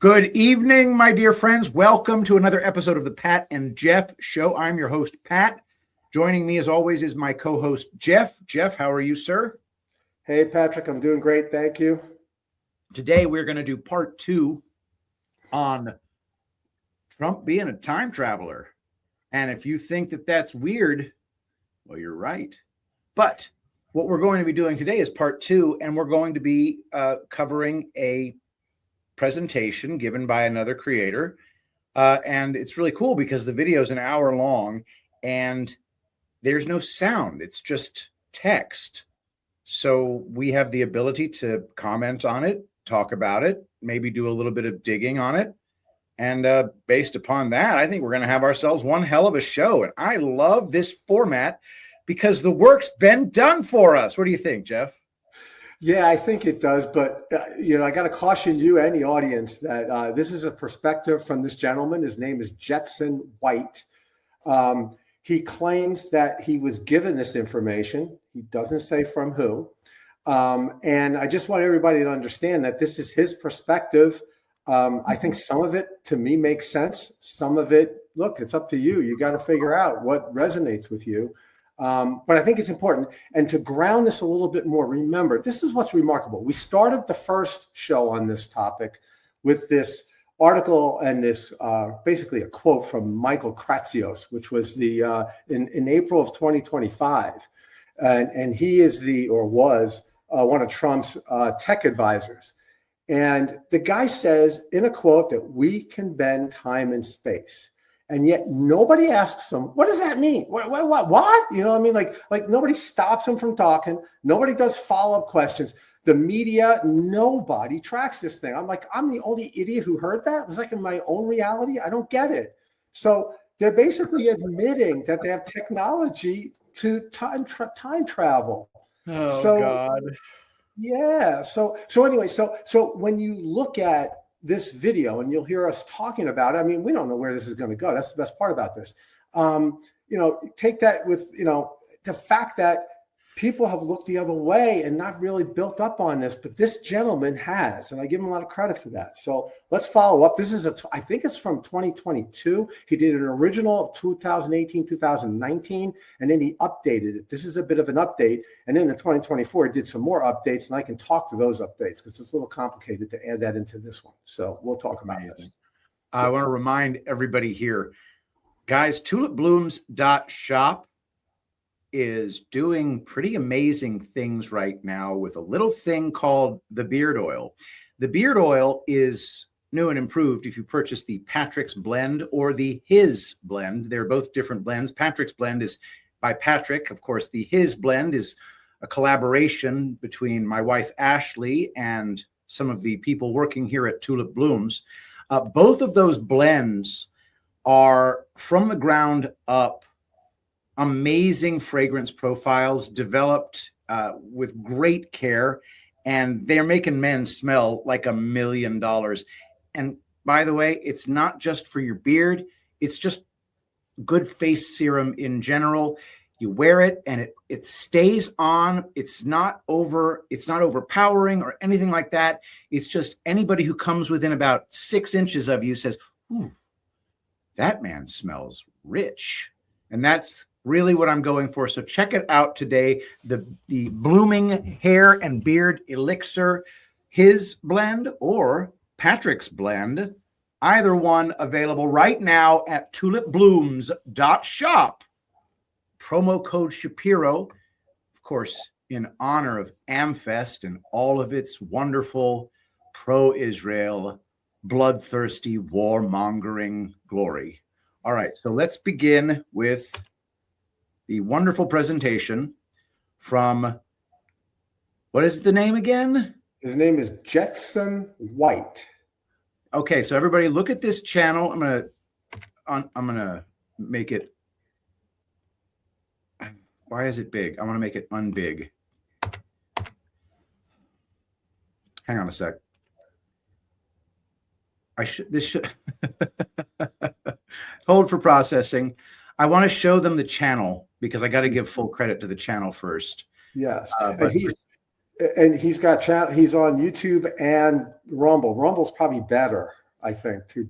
Good evening, my dear friends. Welcome to another episode of the Pat and Jeff Show. I'm your host, Pat. Joining me, as always, is my co-host, Jeff. Jeff, how are you, sir? Hey, Patrick. I'm doing great. Thank you. Today, we're going to do part 2 on Trump being a time traveler. And if you think that that's weird, well, you're right. But what we're going to be doing today is part 2, and we're going to be covering a presentation given by another creator. And it's really cool because the video is an hour long and there's no sound. It's just text. So we have the ability to comment on it, talk about it, maybe do a little bit of digging on it. And based upon that, I think we're going to have ourselves one hell of a show. And I love this format because the work's been done for us. What do you think, Jeff? Yeah, I think it does. But, I got to caution you and the audience that this is a perspective from this gentleman. His name is Jetson White. He claims that he was given this information. He doesn't say from who. And I just want everybody to understand that this is his perspective. I think some of it, to me, makes sense. Some of it, look, it's up to you. You got to figure out what resonates with you. But I think it's important. And to ground this a little bit more, remember, this is what's remarkable. We started the first show on this topic with this article and this basically a quote from Michael Kratsios, which was the in April of 2025. And he is was one of Trump's tech advisors. And the guy says in a quote that we can bend time and space. And yet nobody asks him, what does that mean? What? You know what I mean? Like nobody stops him from talking. Nobody does follow-up questions. The media, nobody tracks this thing. I'm the only idiot who heard that. It was like in my own reality. I don't get it. So they're basically admitting that they have technology to time travel. Oh, God. Yeah. So anyway, so when you look at this video and you'll hear us talking about it, I mean, we don't know where this is going to go. That's the best part about this. Take that with, the fact that people have looked the other way and not really built up on this, but this gentleman has, and I give him a lot of credit for that. So let's follow up. This is I think it's from 2022. He did an original of 2018, 2019, and then he updated it. This is a bit of an update. And then in 2024, he did some more updates, and I can talk to those updates because it's a little complicated to add that into this one. So we'll talk about this. I want to remind everybody here, guys, tulipblooms.shop is doing pretty amazing things right now with a little thing called the beard oil. The beard oil is new and improved if you purchase the Patrick's Blend or the His Blend. They're both different blends. Patrick's Blend is by Patrick. Of course, the His Blend is a collaboration between my wife, Ashley, and some of the people working here at Tulip Blooms. Both of those blends are from the ground up amazing fragrance profiles developed with great care, and they're making men smell like $1 million. And by the way, it's not just for your beard, it's just good face serum in general. You wear it and it stays on. It's not overpowering or anything like that. It's just anybody who comes within about 6 inches of you says, ooh, that man smells rich. And that's really what I'm going for. So check it out today. The Blooming Hair and Beard Elixir, His Blend or Patrick's Blend, either one available right now at tulipblooms.shop. Promo code Shapiro, of course, in honor of AmFest and all of its wonderful pro-Israel, bloodthirsty, warmongering glory. All right, so let's begin with the wonderful presentation from, what is the name again? His name is Jetson White. Okay, so everybody look at this channel. I'm gonna make it. Why is it big? I want to make it unbig. Hang on a sec. This should hold for processing. I want to show them the channel because I got to give full credit to the channel first. Yes, he's got channel. He's on YouTube and Rumble. Rumble's probably better. I think, to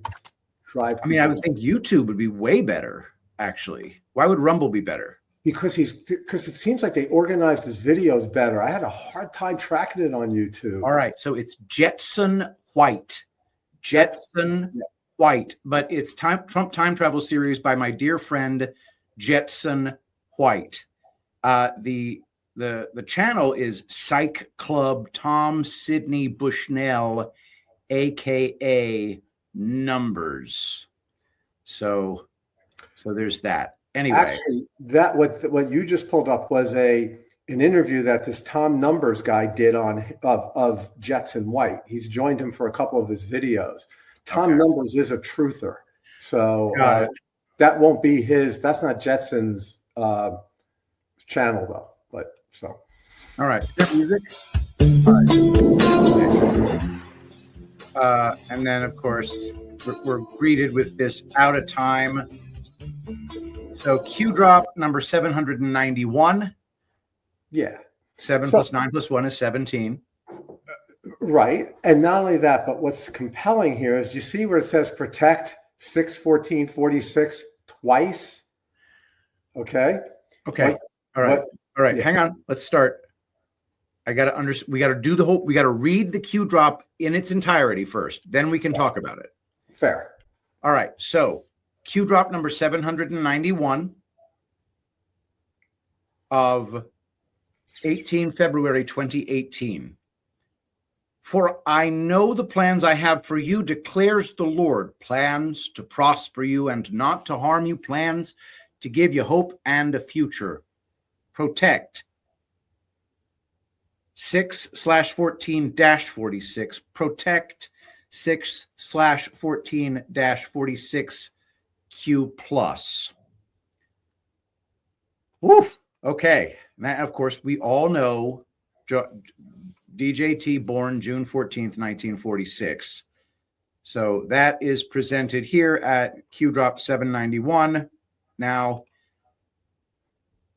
drive. I mean, I would think YouTube would be way better, actually. Why would Rumble be better? Because it seems like they organized his videos better. I had a hard time tracking it on YouTube. All right, so it's Jetson White. Jetson White, but it's Trump Time Travel Series by my dear friend Jetson White. The channel is Psych Club Tom Sidney Bushnell, aka Numbers. So there's that. Anyway, actually, that what you just pulled up was an interview that this Tom Numbers guy did of Jetson White. He's joined him for a couple of his videos. Tom Numbers is a truther, so that won't be his. That's not Jetson's channel though. But so, all right, music. And then of course we're greeted with this out of time. So Q drop number 791. Yeah. 7 plus 9 plus 1 is 17. Right. And not only that, but what's compelling here is you see where it says protect 6/14/46 twice. Okay. Okay. All right. All right. Yeah. Hang on. Let's start. We got to do the whole, we got to read the Q drop in its entirety first. Then we can talk about it. Fair. All right. So Q drop number 791 of 18 February 2018. For I know the plans I have for you, declares the Lord, plans to prosper you and not to harm you, plans to give you hope and a future. Protect 6/14-46. Protect 6/14-46 Q plus. Woof. Okay. Now, of course, we all know DJT born June 14th, 1946. So that is presented here at Q drop 791. Now,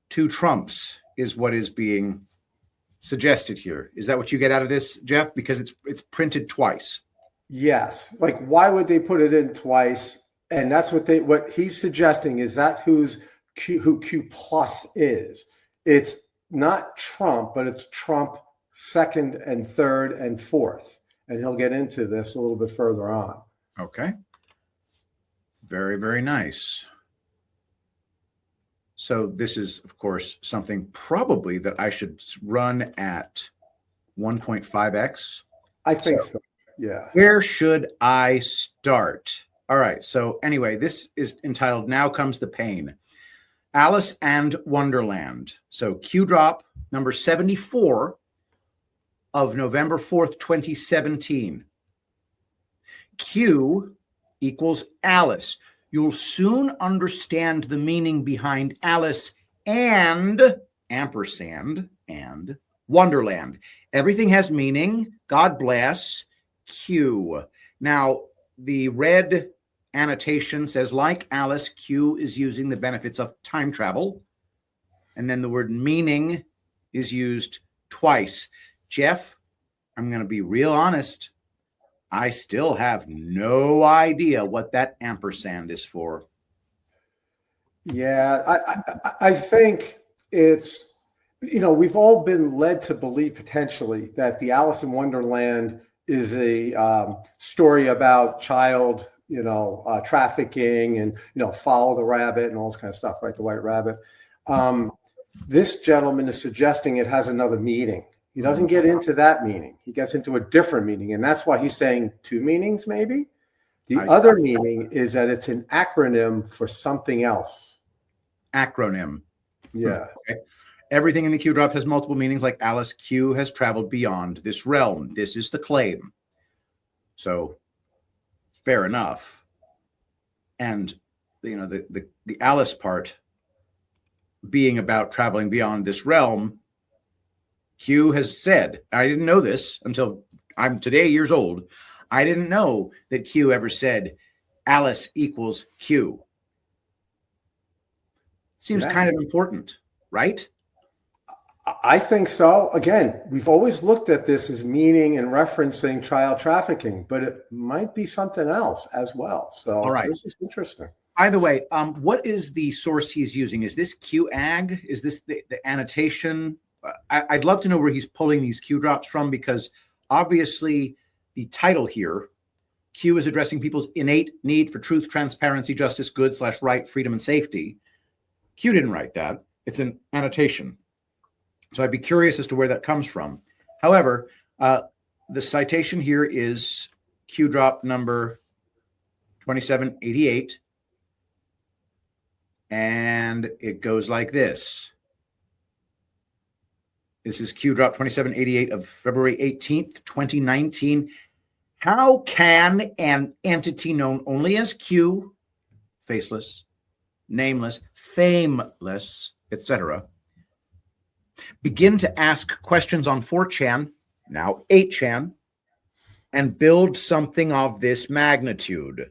two Trumps is what is being suggested here. Is that what you get out of this, Jeff? Because it's printed twice. Yes. Like, why would they put it in twice? And that's what he's suggesting is that who Q plus is. It's not Trump, but it's Trump second and third and fourth. And he'll get into this a little bit further on. Okay. Very, very nice. So this is, of course, something probably that I should run at 1.5x. I think so. Yeah. Where should I start? All right. So anyway, this is entitled Now Comes the Pain. Alice and Wonderland. So Q drop number 74 of November 4th, 2017. Q equals Alice. You'll soon understand the meaning behind Alice and ampersand and Wonderland. Everything has meaning. God bless. Q. Now, the red annotation says, like Alice, Q is using the benefits of time travel. And then the word meaning is used twice. Jeff, I'm going to be real honest. I still have no idea what that ampersand is for. Yeah, I think it's, we've all been led to believe potentially that the Alice in Wonderland is a story about child, trafficking and, follow the rabbit and all this kind of stuff, right? The white rabbit. This gentleman is suggesting it has another meaning. He doesn't get into that meaning. He gets into a different meaning. And that's why he's saying two meanings, maybe. The other meaning is that it's an acronym for something else. Acronym. Yeah. Okay. Everything in the Q drop has multiple meanings, like Alice. Q has traveled beyond this realm. This is the claim. So fair enough. And, the Alice part being about traveling beyond this realm, Q has said, I didn't know this until I'm today years old. I didn't know that Q ever said Alice equals Q. Seems kind of important, right? I think so. Again, we've always looked at this as meaning and referencing child trafficking, but it might be something else as well. So All right. this is interesting. By the way, what is the source he's using? Is this QAG? Is this the annotation? I'd love to know where he's pulling these Q drops from, because obviously the title here, Q is addressing people's innate need for truth, transparency, justice, good / right, freedom, and safety. Q didn't write that. It's an annotation. So I'd be curious as to where that comes from. However, the citation here is Q drop number 2788. And it goes like this. This is Q drop 2788 of February 18th, 2019. How can an entity known only as Q, faceless, nameless, fameless, etc., begin to ask questions on 4chan, now 8chan, and build something of this magnitude?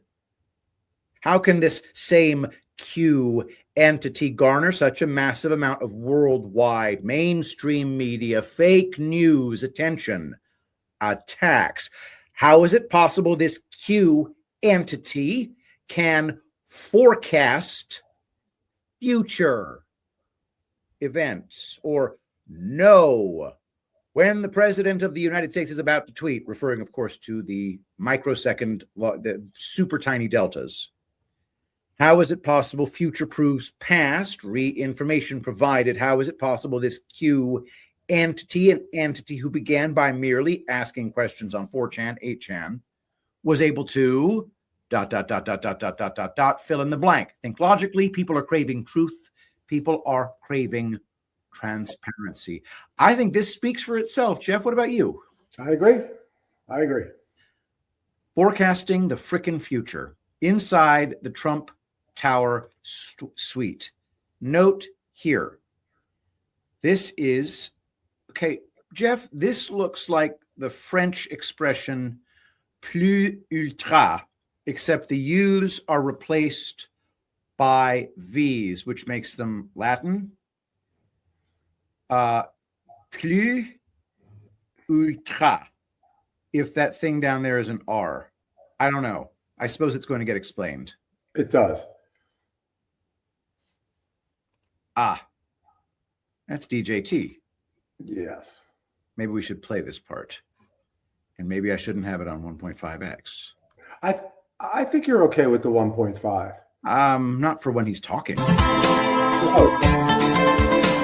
How can this same Q entity garner such a massive amount of worldwide mainstream media, fake news attention, attacks? How is it possible this Q entity can forecast future events or know when the president of the United States is about to tweet, referring, of course, to the microsecond, the super tiny deltas? How is it possible future proves past, information provided? How is it possible this Q entity, an entity who began by merely asking questions on 4chan, 8chan, was able to ... fill in the blank? Think logically. People are craving truth. People are craving transparency. I think this speaks for itself. Jeff, what about you? I agree. Forecasting the frickin' future inside the Trump Tower suite. Note here. This is, okay, Jeff, this looks like the French expression plus ultra, except the U's are replaced by V's, which makes them Latin. Plus ultra, if that thing down there is an R. I don't know. I suppose it's going to get explained. It does. That's DJT. Yes. Maybe we should play this part. And maybe I shouldn't have it on 1.5x. I think you're okay with the 1.5. Not for when he's talking. Oh.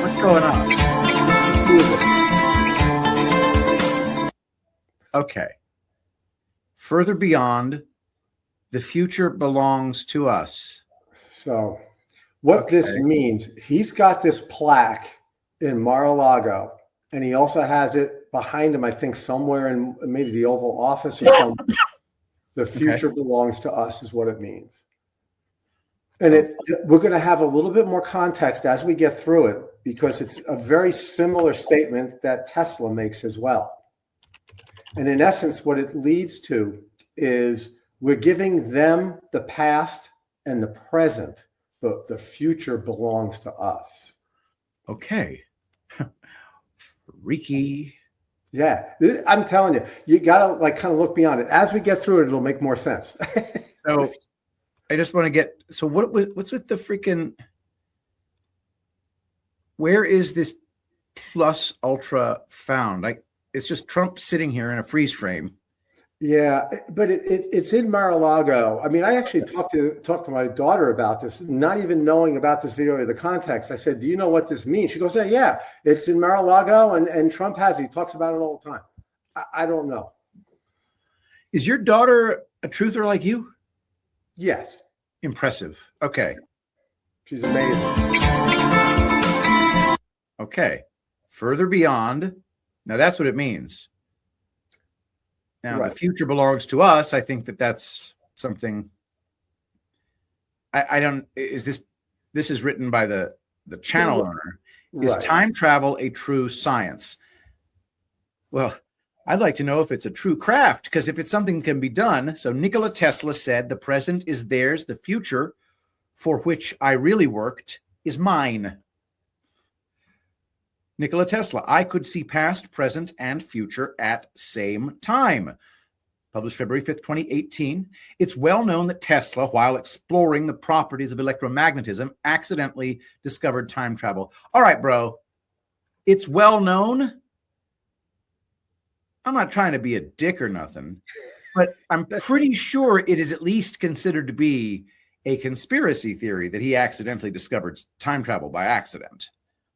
What's going on? Okay. Further beyond, the future belongs to us. So what this means, he's got this plaque in Mar-a-Lago, and he also has it behind him, I think, somewhere in maybe the Oval Office or something. The future belongs to us is what it means. And we're going to have a little bit more context as we get through it, because it's a very similar statement that Tesla makes as well. And in essence, what it leads to is we're giving them the past and the present, but the future belongs to us. Okay. Freaky. Yeah, I'm telling you, you got to kind of look beyond it. As we get through it, it'll make more sense. So I just want to get, so what's with the freaking, where is this plus ultra found? It's just Trump sitting here in a freeze frame. Yeah, but it's in Mar-a-Lago. I mean, I actually talked to my daughter about this, not even knowing about this video or the context. I said, "Do you know what this means?" She goes, "Yeah, it's in Mar-a-Lago, and Trump has it. He talks about it all the time." I don't know. Is your daughter a truther like you? Yes. Impressive. Okay. She's amazing. Okay. Further beyond. Now that's what it means. Now, the future belongs to us. I think that's something. I don't. Is this is written by the channel owner? Is time travel a true science? Well, I'd like to know if it's a true craft, because if it's something that can be done. So Nikola Tesla said, "The present is theirs. The future, for which I really worked, is mine." Nikola Tesla, I could see past, present, and future at same time. Published February 5th, 2018. It's well known that Tesla, while exploring the properties of electromagnetism, accidentally discovered time travel. All right, bro. It's well known. I'm not trying to be a dick or nothing, but I'm pretty sure it is at least considered to be a conspiracy theory that he accidentally discovered time travel by accident.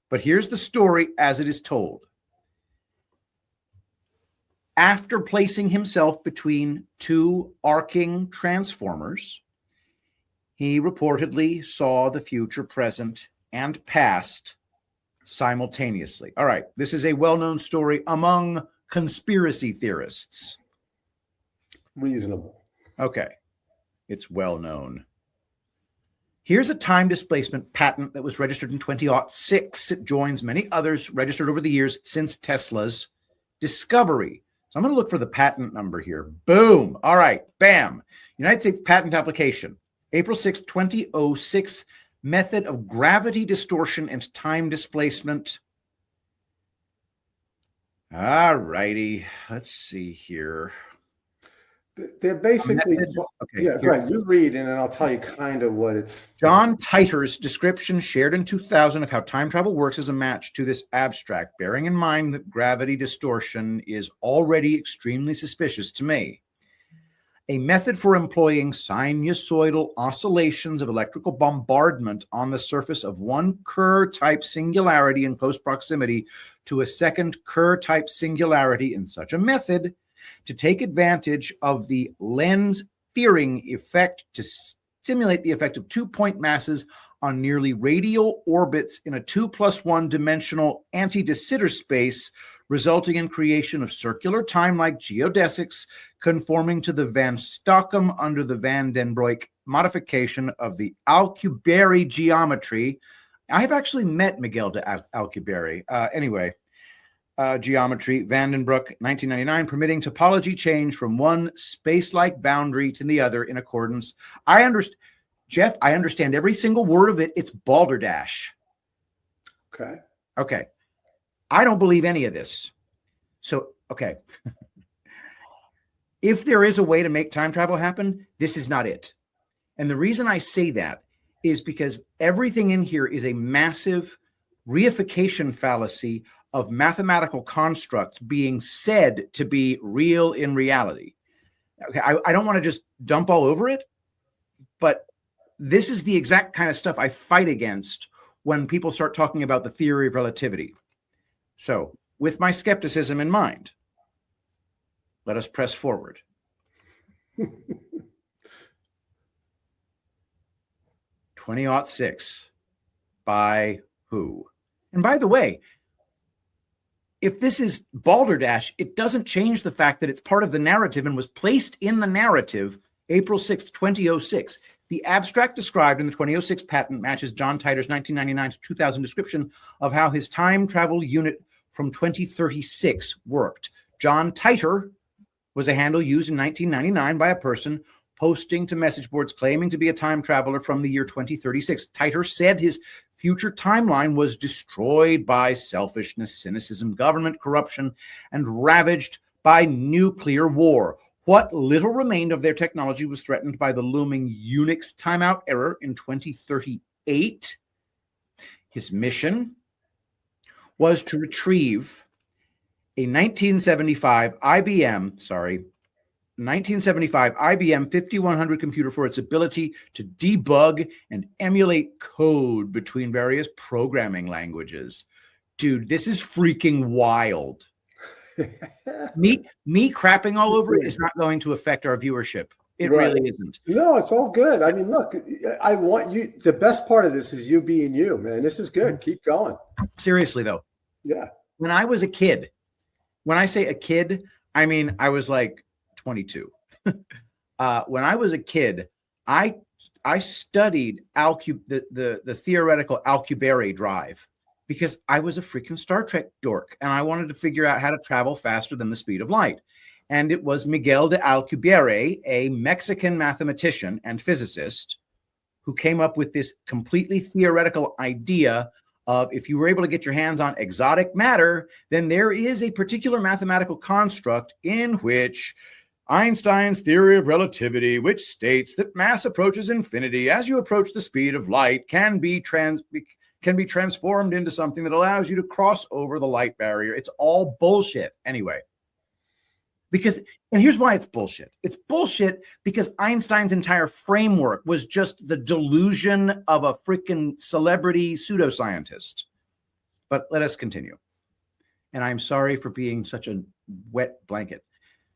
But here's the story as it is told. After placing himself between two arcing transformers, he reportedly saw the future, present, and past simultaneously. All right, this is a well-known story among conspiracy theorists. Reasonable. Okay, it's well-known. Here's a time displacement patent that was registered in 2006. It joins many others registered over the years since Tesla's discovery. So I'm going to look for the patent number here. Boom. All right. Bam. United States patent application. April 6, 2006. Method of gravity distortion and time displacement. All righty. Let's see here. They're basically, okay, yeah, go ahead. You read, and then I'll tell you kind of what it's. John Titor's description shared in 2000 of how time travel works as a match to this abstract, bearing in mind that gravity distortion is already extremely suspicious to me. A method for employing sinusoidal oscillations of electrical bombardment on the surface of one Kerr-type singularity in close proximity to a second Kerr-type singularity in such a method to take advantage of the lens-fearing effect to stimulate the effect of two-point masses on nearly radial orbits in a 2+1 dimensional anti-de Sitter space, resulting in creation of circular time-like geodesics conforming to the Van Stockum under the Van den Broek modification of the Alcubierre geometry. I have actually met Miguel de Alcubierre. Geometry, Van den Broek, 1999, permitting topology change from one space-like boundary to the other in accordance. I understand, Jeff, I understand every single word of it. It's balderdash. Okay. I don't believe any of this. So, okay. If there is a way to make time travel happen, this is not it. And the reason I say that is because everything in here is a massive reification fallacy of mathematical constructs being said to be real in reality. Okay, I don't want to just dump all over it, but this is the exact kind of stuff I fight against when people start talking about the theory of relativity. So, with my skepticism in mind, let us press forward. 2006. By who? And by the way, if this is balderdash, it doesn't change the fact that it's part of the narrative and was placed in the narrative April 6th, 2006. The abstract described in the 2006 patent matches John Titor's 1999 to 2000 description of how his time travel unit from 2036 worked. John Titor was a handle used in 1999 by a person posting to message boards claiming to be a time traveler from the year 2036. Titor said his future timeline was destroyed by selfishness, cynicism, government corruption, and ravaged by nuclear war. What little remained of their technology was threatened by the looming Unix timeout error in 2038. His mission was to retrieve a 1975 IBM 5100 computer for its ability to debug and emulate code between various programming languages. Dude, this is freaking wild. Me crapping all over it is not going to affect our viewership. It really isn't. No, it's all good. I mean, look, I want you. The best part of this is you being you, man. This is good. Keep going. Seriously, though. Yeah. When I was a kid, when I say a kid, I mean I was like 22. When I was a kid, I studied the theoretical Alcubierre drive because I was a freaking Star Trek dork and I wanted to figure out how to travel faster than the speed of light. And it was Miguel de Alcubierre, a Mexican mathematician and physicist, who came up with this completely theoretical idea of if you were able to get your hands on exotic matter, then there is a particular mathematical construct in which Einstein's theory of relativity, which states that mass approaches infinity as you approach the speed of light, can be transformed into something that allows you to cross over the light barrier. It's all bullshit anyway. And here's why it's bullshit. It's bullshit because Einstein's entire framework was just the delusion of a freaking celebrity pseudoscientist. But let us continue. And I'm sorry for being such a wet blanket.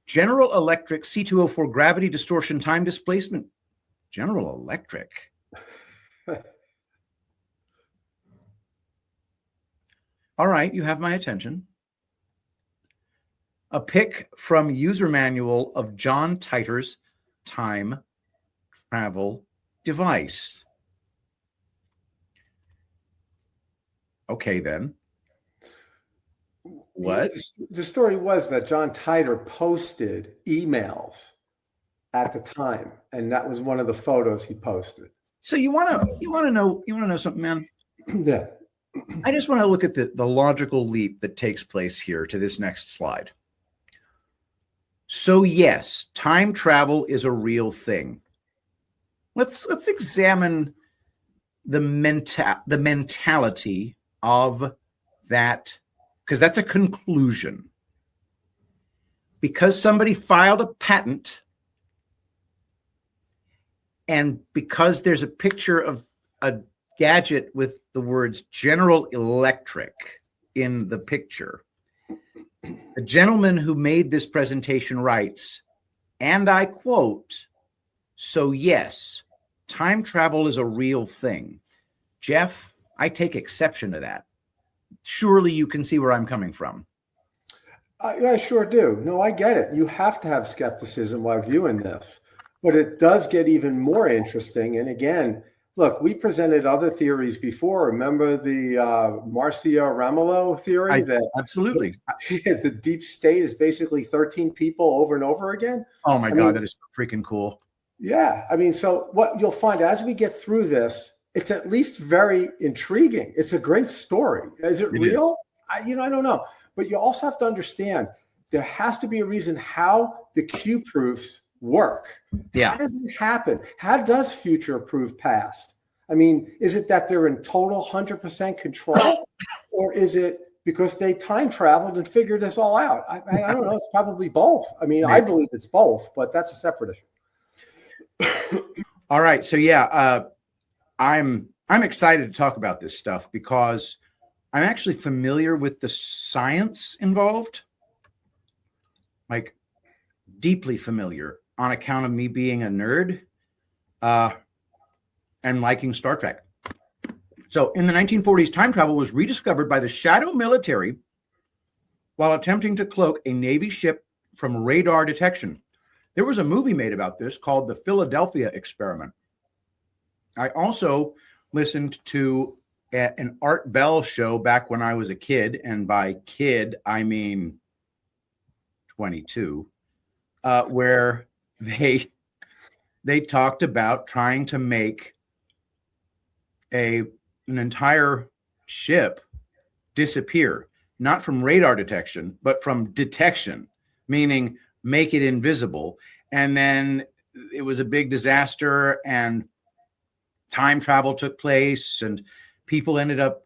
General Electric C204 gravity distortion time displacement. General Electric. All right, you have my attention. A pic from user manual of John Titor's time travel device. Okay, then. What? The story was that John Titor posted emails at the time, and that was one of the photos he posted. So you want to know something, man? Yeah. I just want to look at the logical leap that takes place here to this next slide. So yes, time travel is a real thing. Let's examine the mentality of that, because that's a conclusion. Because somebody filed a patent, and because there's a picture of a gadget with the words General Electric in the picture, the gentleman who made this presentation writes, and I quote, "So yes, time travel is a real thing." Jeff, I take exception to that. Surely you can see where I'm coming from. I sure do. No, I get it. You have to have skepticism while viewing this, but it does get even more interesting. And again, look, we presented other theories before. Remember the Marcia Ramelow theory? Absolutely. The deep state is basically 13 people over and over again. Oh my God, that is so freaking cool. Yeah. I mean, so what you'll find as we get through this, it's at least very intriguing. It's a great story. Is it real? I don't know. But you also have to understand there has to be a reason how the Q proofs work. Yeah. How does it happen? How does future proof past? I mean, is it that they're in total 100% control, or is it because they time traveled and figured this all out? I don't know. It's probably both. I mean, I believe it's both, but that's a separate issue. All right. So yeah, I'm excited to talk about this stuff because I'm actually familiar with the science involved, like deeply familiar on account of me being a nerd and liking Star Trek. So in the 1940s, time travel was rediscovered by the shadow military while attempting to cloak a Navy ship from radar detection. There was a movie made about this called The Philadelphia Experiment. I also listened to an Art Bell show back when I was a kid, and by kid, I mean 22, where they talked about trying to make an entire ship disappear, not from radar detection, but from detection, meaning make it invisible. And then it was a big disaster, and time travel took place, and people ended up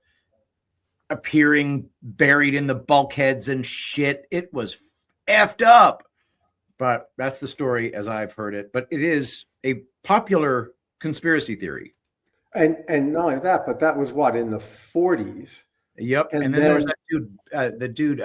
appearing buried in the bulkheads and shit. It was effed up. But that's the story as I've heard it. But it is a popular conspiracy theory. And not only that, but that was what, in the 40s? Yep. And then there was that dude,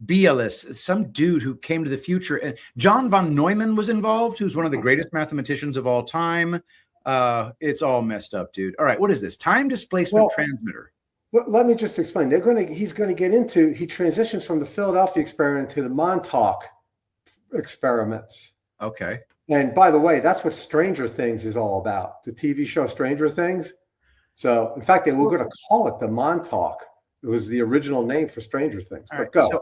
Bialis, some dude who came to the future. And John von Neumann was involved, who's one of the greatest mathematicians of all time. It's all messed up, dude. All right, what is this? Time displacement transmitter. Well, let me just explain. He's going to get into, he transitions from the Philadelphia experiment to the Montauk experiments. Okay. And by the way, that's what Stranger Things is all about, the TV show Stranger Things. So, in fact, they were going to call it the Montauk. It was the original name for Stranger Things. All but right, go. So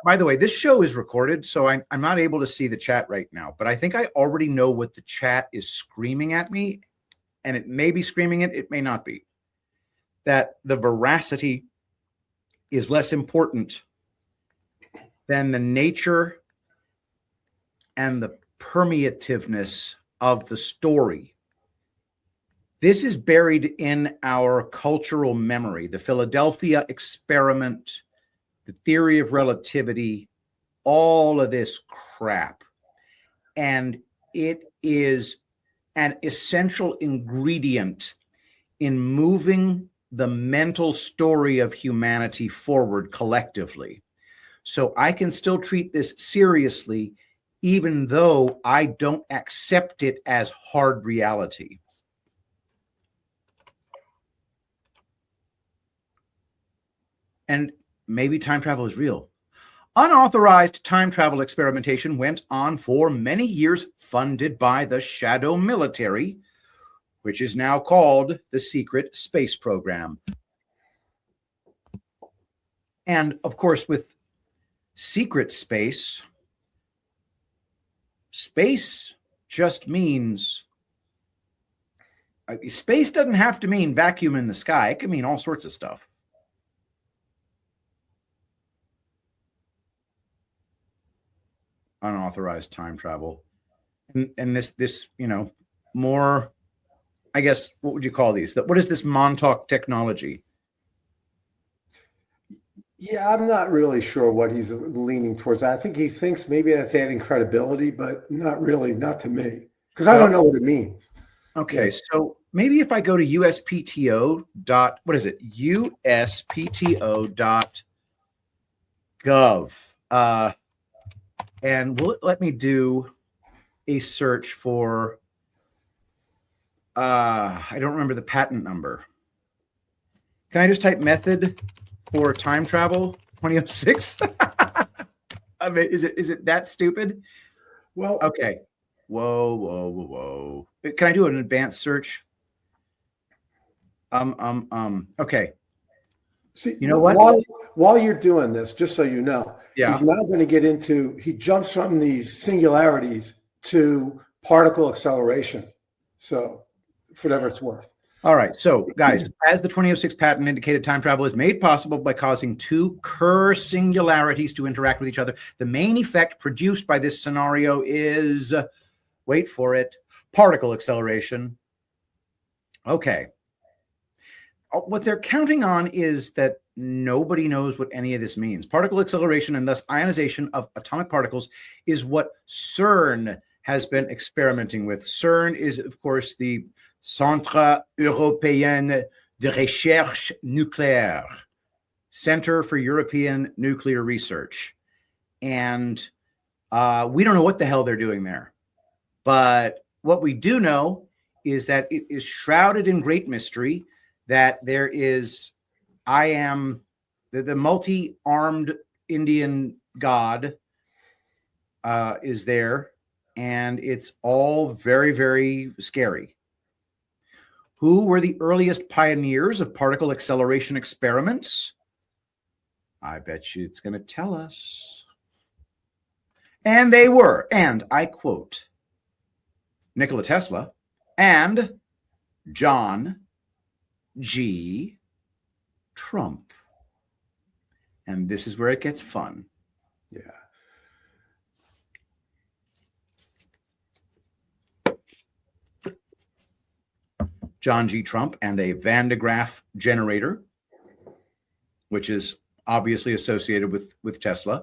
by the way, this show is recorded, so I'm not able to see the chat right now, but I think I already know what the chat is screaming at me, and it may be screaming it may not be. that the veracity is less important than the nature and the permeativeness of the story. This is buried in our cultural memory. The Philadelphia experiment, the theory of relativity, all of this crap. And it is an essential ingredient in moving the mental story of humanity forward collectively. So I can still treat this seriously, even though I don't accept it as hard reality. And maybe time travel is real. Unauthorized time travel experimentation went on for many years, funded by the shadow military, which is now called the Secret Space Program. And of course, with secret space, space just means, space doesn't have to mean vacuum in the sky. It can mean all sorts of stuff. Unauthorized time travel. And this, more, I guess, what would you call these? What is this Montauk technology? Yeah, I'm not really sure what he's leaning towards. I think he thinks maybe that's adding credibility, but not really, not to me, because I don't know what it means. Okay, so maybe if I go to USPTO.gov, and will it let me do a search for, I don't remember the patent number. Can I just type method for time travel 2006? I mean, is it that stupid? Well, okay. Whoa. Can I do an advanced search? Okay. See, you know what? While you're doing this, just so you know, he's now going to get into, he jumps from these singularities to particle acceleration. So, for whatever it's worth. All right. So, guys, as the 2006 patent indicated, time travel is made possible by causing two Kerr singularities to interact with each other. The main effect produced by this scenario is, wait for it, particle acceleration. Okay. What they're counting on is that nobody knows what any of this means. Particle acceleration and thus ionization of atomic particles is what CERN has been experimenting with. CERN is, of course, the Centre Européen de Recherche Nucléaire, Center for European Nuclear Research. And we don't know what the hell they're doing there. But what we do know is that it is shrouded in great mystery, that there is, the multi-armed Indian god is there, and it's all very, very scary. Who were the earliest pioneers of particle acceleration experiments? I bet you it's going to tell us. And they were, and I quote, Nikola Tesla and John G. Trump. And this is where it gets fun. Yeah. John G. Trump and a Van de Graaff generator, which is obviously associated with Tesla.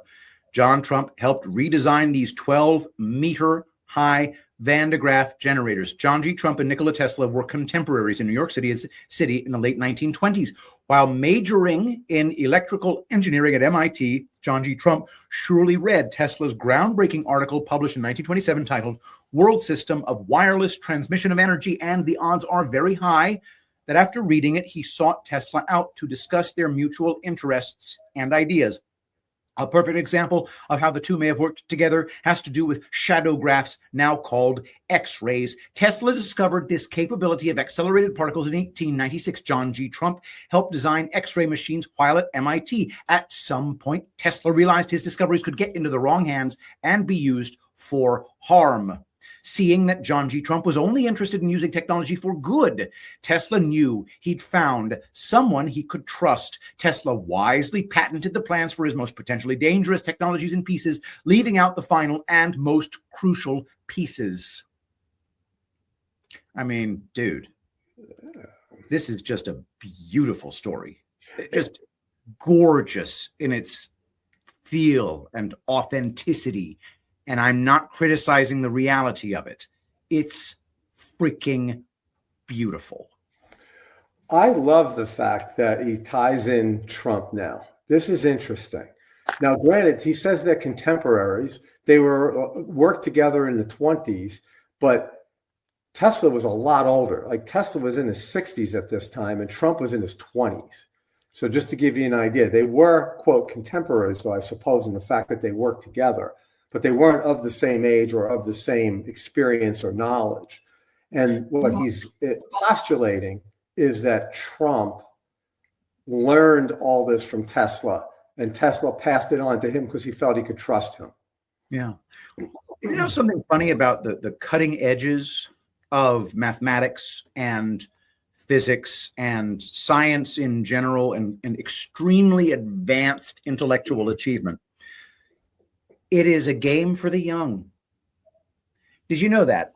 John Trump helped redesign these 12-meter high Van de Graaff generators. John G. Trump and Nikola Tesla were contemporaries in New York City in the late 1920s. While majoring in electrical engineering at MIT, John G. Trump surely read Tesla's groundbreaking article published in 1927 titled World System of Wireless Transmission of Energy, and the odds are very high that after reading it, he sought Tesla out to discuss their mutual interests and ideas. A perfect example of how the two may have worked together has to do with shadowgraphs, now called X-rays. Tesla discovered this capability of accelerated particles in 1896. John G. Trump helped design X-ray machines while at MIT. At some point, Tesla realized his discoveries could get into the wrong hands and be used for harm. Seeing that John G. Trump was only interested in using technology for good, Tesla knew he'd found someone he could trust. Tesla wisely patented the plans for his most potentially dangerous technologies in pieces, leaving out the final and most crucial pieces. I mean, dude, this is just a beautiful story. Just gorgeous in its feel and authenticity. And I'm not criticizing the reality of it. It's freaking beautiful. I love the fact that he ties in Trump now. This is interesting. Now, granted, he says they're contemporaries. They were worked together in the 20s, but Tesla was a lot older. Like Tesla was in his 60s at this time, and Trump was in his 20s. So just to give you an idea, they were, quote, contemporaries, though, I suppose, in the fact that they worked together, but they weren't of the same age or of the same experience or knowledge. And what he's postulating is that Trump learned all this from Tesla, and Tesla passed it on to him because he felt he could trust him. Yeah. You know something funny about the cutting edges of mathematics and physics and science in general and extremely advanced intellectual achievement? It is a game for the young. Did you know that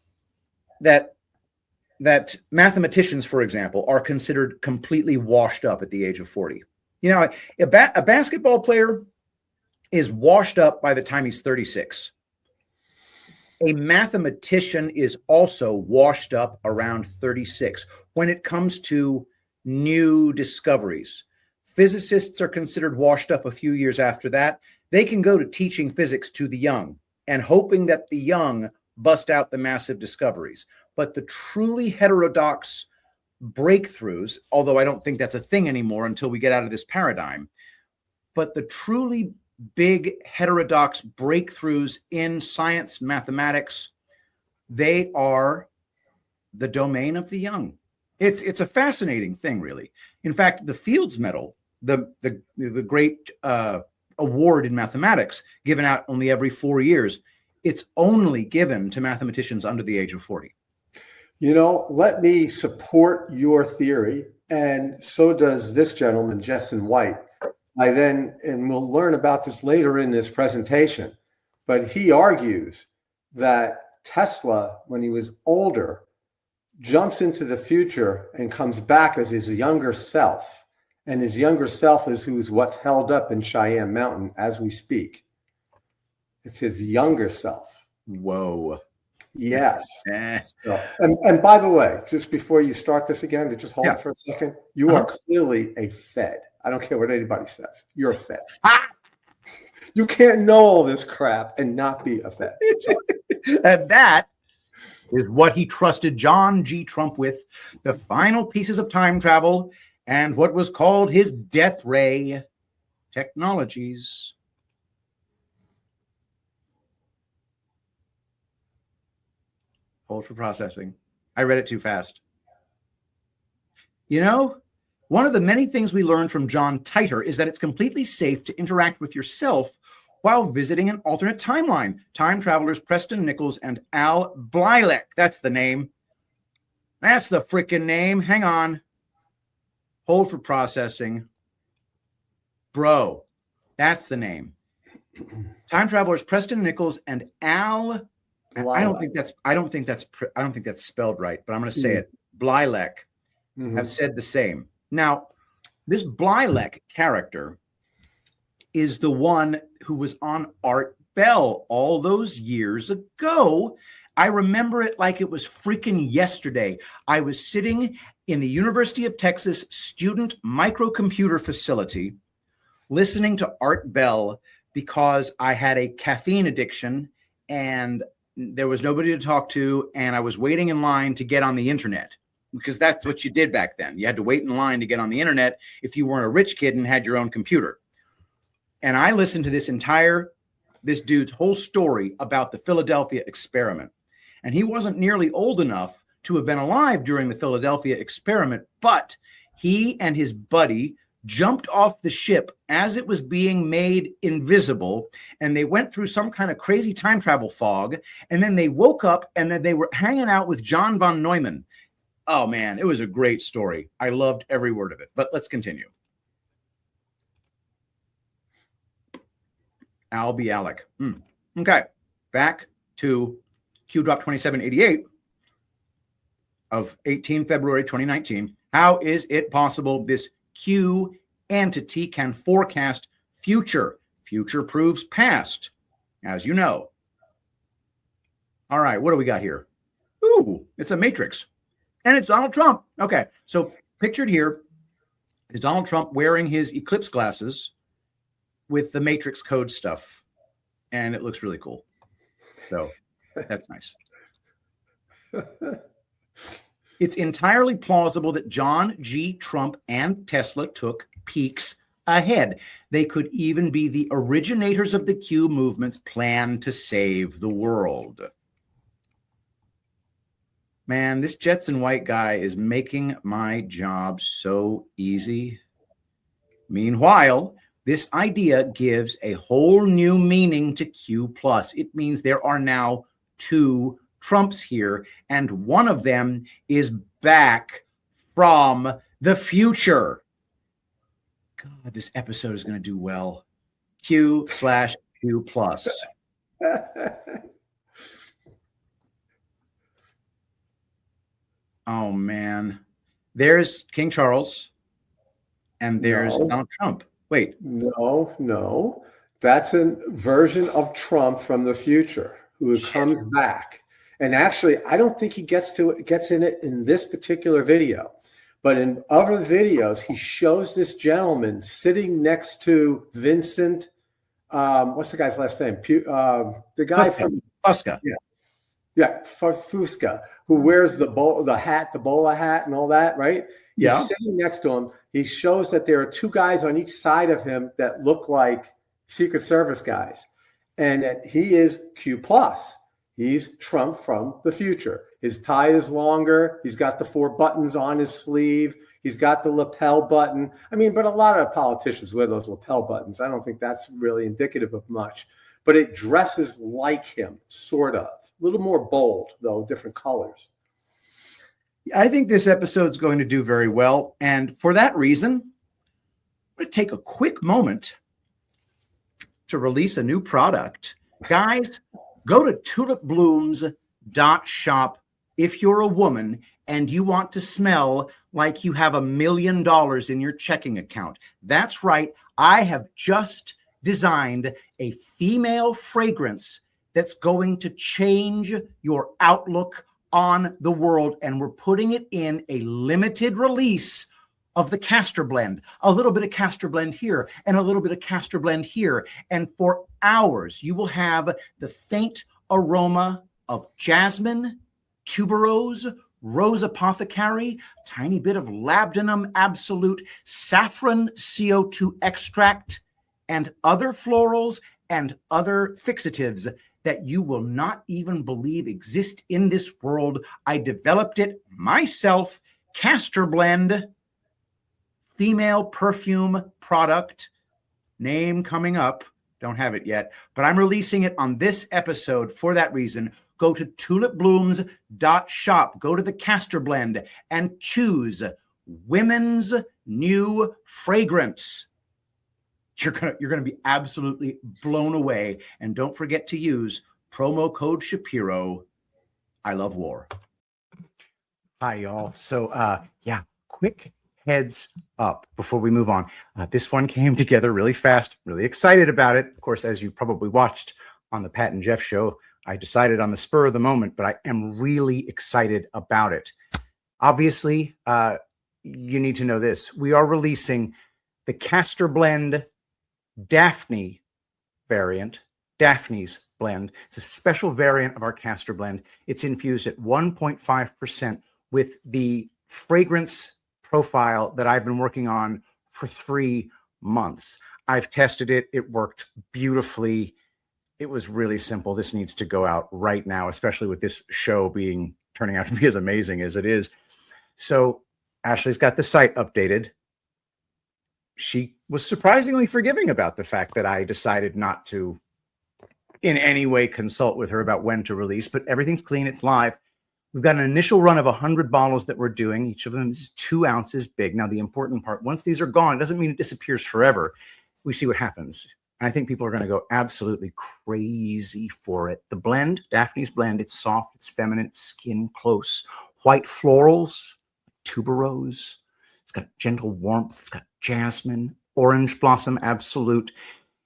mathematicians, for example, are considered completely washed up at the age of 40? You know, a basketball player is washed up by the time he's 36. A mathematician is also washed up around 36 when it comes to new discoveries. Physicists are considered washed up a few years after that. They can go to teaching physics to the young and hoping that the young bust out the massive discoveries. But the truly heterodox breakthroughs, although I don't think that's a thing anymore until we get out of this paradigm, but the truly big heterodox breakthroughs in science, mathematics, they are the domain of the young. It's a fascinating thing, really. In fact, the Fields Medal, the great award in mathematics, given out only every 4 years, it's only given to mathematicians under the age of 40. You know, let me support your theory, and so does this gentleman, Jetson White. And we'll learn about this later in this presentation, but he argues that Tesla, when he was older, jumps into the future and comes back as his younger self. And his younger self is what's held up in Cheyenne Mountain as we speak. It's his younger self. Whoa. Yes. So, and by the way, just before you start this again, to just hold it for a second, you are clearly a Fed. I don't care what anybody says. You're a Fed. You can't know all this crap and not be a Fed. And that is what he trusted John G. Trump with, the final pieces of time travel and what was called his death ray technologies. Hold for processing. I read it too fast. You know, one of the many things we learned from John Titor is that it's completely safe to interact with yourself while visiting an alternate timeline. Time travelers Preston Nichols and Al Blilek. That's the name. That's the freaking name. Hang on. Hold for processing. Bro, that's the name. Time travelers Preston Nichols and Al. I don't think that's spelled right, but I'm going to say it. Blilek have said the same. Now, this Blilek character is the one who was on Art Bell all those years ago. I remember it like it was freaking yesterday. I was sitting in the University of Texas student microcomputer facility listening to Art Bell because I had a caffeine addiction and there was nobody to talk to, and I was waiting in line to get on the internet, because that's what you did back then. You had to wait in line to get on the internet if you weren't a rich kid and had your own computer. And I listened to this dude's whole story about the Philadelphia experiment. And he wasn't nearly old enough to have been alive during the Philadelphia experiment, but he and his buddy, jumped off the ship as it was being made invisible, and they went through some kind of crazy time travel fog, and then they woke up, and then they were hanging out with John von Neumann. Oh man, it was a great story. I loved every word of it. But let's continue. Al Bialik. Okay, back to Q Drop 2788 of 18 February 2019. How is it possible this Q entity can forecast future? Future proves past, as you know. All right, what do we got here? Ooh, it's a matrix. And it's Donald Trump. Okay, so pictured here is Donald Trump wearing his eclipse glasses with the matrix code stuff. And it looks really cool. So that's nice. It's entirely plausible that John G. Trump and Tesla took peeks ahead. They could even be the originators of the Q movement's plan to save the world. Man, this Jetson White guy is making my job so easy. Meanwhile, this idea gives a whole new meaning to Q+. It means there are now two Trumps here, and one of them is back from the future. God, this episode is going to do well. Q/Q+. Oh, man. There's King Charles, and there's Donald Trump. Wait. No. That's a version of Trump from the future who comes back. And actually, I don't think he gets in it in this particular video. But in other videos, he shows this gentleman sitting next to Vincent. What's the guy's last name? The guy from Fusca. Yeah, Fusca, who wears the bowler hat and all that, right? Yeah. He's sitting next to him. He shows that there are two guys on each side of him that look like Secret Service guys. And that he is Q+. He's Trump from the future. His tie is longer. He's got the 4 buttons on his sleeve. He's got the lapel button. I mean, but a lot of politicians wear those lapel buttons. I don't think that's really indicative of much. But it dresses like him, sort of. A little more bold, though, different colors. I think this episode's going to do very well. And for that reason, I'm going to take a quick moment to release a new product. Guys, go to tulipblooms.shop if you're a woman and you want to smell like you have $1 million in your checking account. That's right. I have just designed a female fragrance that's going to change your outlook on the world. And we're putting it in a limited release of the Castor Blend. A little bit of Castor Blend here and a little bit of Castor Blend here. And for hours, you will have the faint aroma of jasmine, tuberose, rose apothecary, tiny bit of labdanum absolute, saffron CO2 extract, and other florals and other fixatives that you will not even believe exist in this world. I developed it myself. Castor Blend, female perfume product, name coming up. Don't have it yet, but I'm releasing it on this episode for that reason. Go to tulipblooms.shop, go to the Castor Blend and choose women's new fragrance. You're gonna be absolutely blown away. And don't forget to use promo code Shapiro. I love war. Hi, y'all. So quick heads up before we move on. This one came together really fast, really excited about it. Of course, as you probably watched on the Pat and Jeff show, I decided on the spur of the moment, but I am really excited about it. Obviously, you need to know this. We are releasing the Castor Blend Daphne variant, Daphne's blend. It's a special variant of our Castor Blend. It's infused at 1.5% with the fragrance profile that I've been working on for 3 months. I've tested it. It worked beautifully. It was really simple. This needs to go out right now, especially with this show turning out to be as amazing as it is. So Ashley's got the site updated. she was surprisingly forgiving about the fact that I decided not to in any way consult with her about when to release, but everything's clean. It's live. We've got an initial run of 100 bottles that we're doing. Each of them is 2 ounces big. Now, the important part, once these are gone, it doesn't mean it disappears forever. We see what happens. I think people are going to go absolutely crazy for it. The blend, Daphne's blend, it's soft, it's feminine, it's skin close. White florals, tuberose. It's got gentle warmth. It's got jasmine, orange blossom, absolute.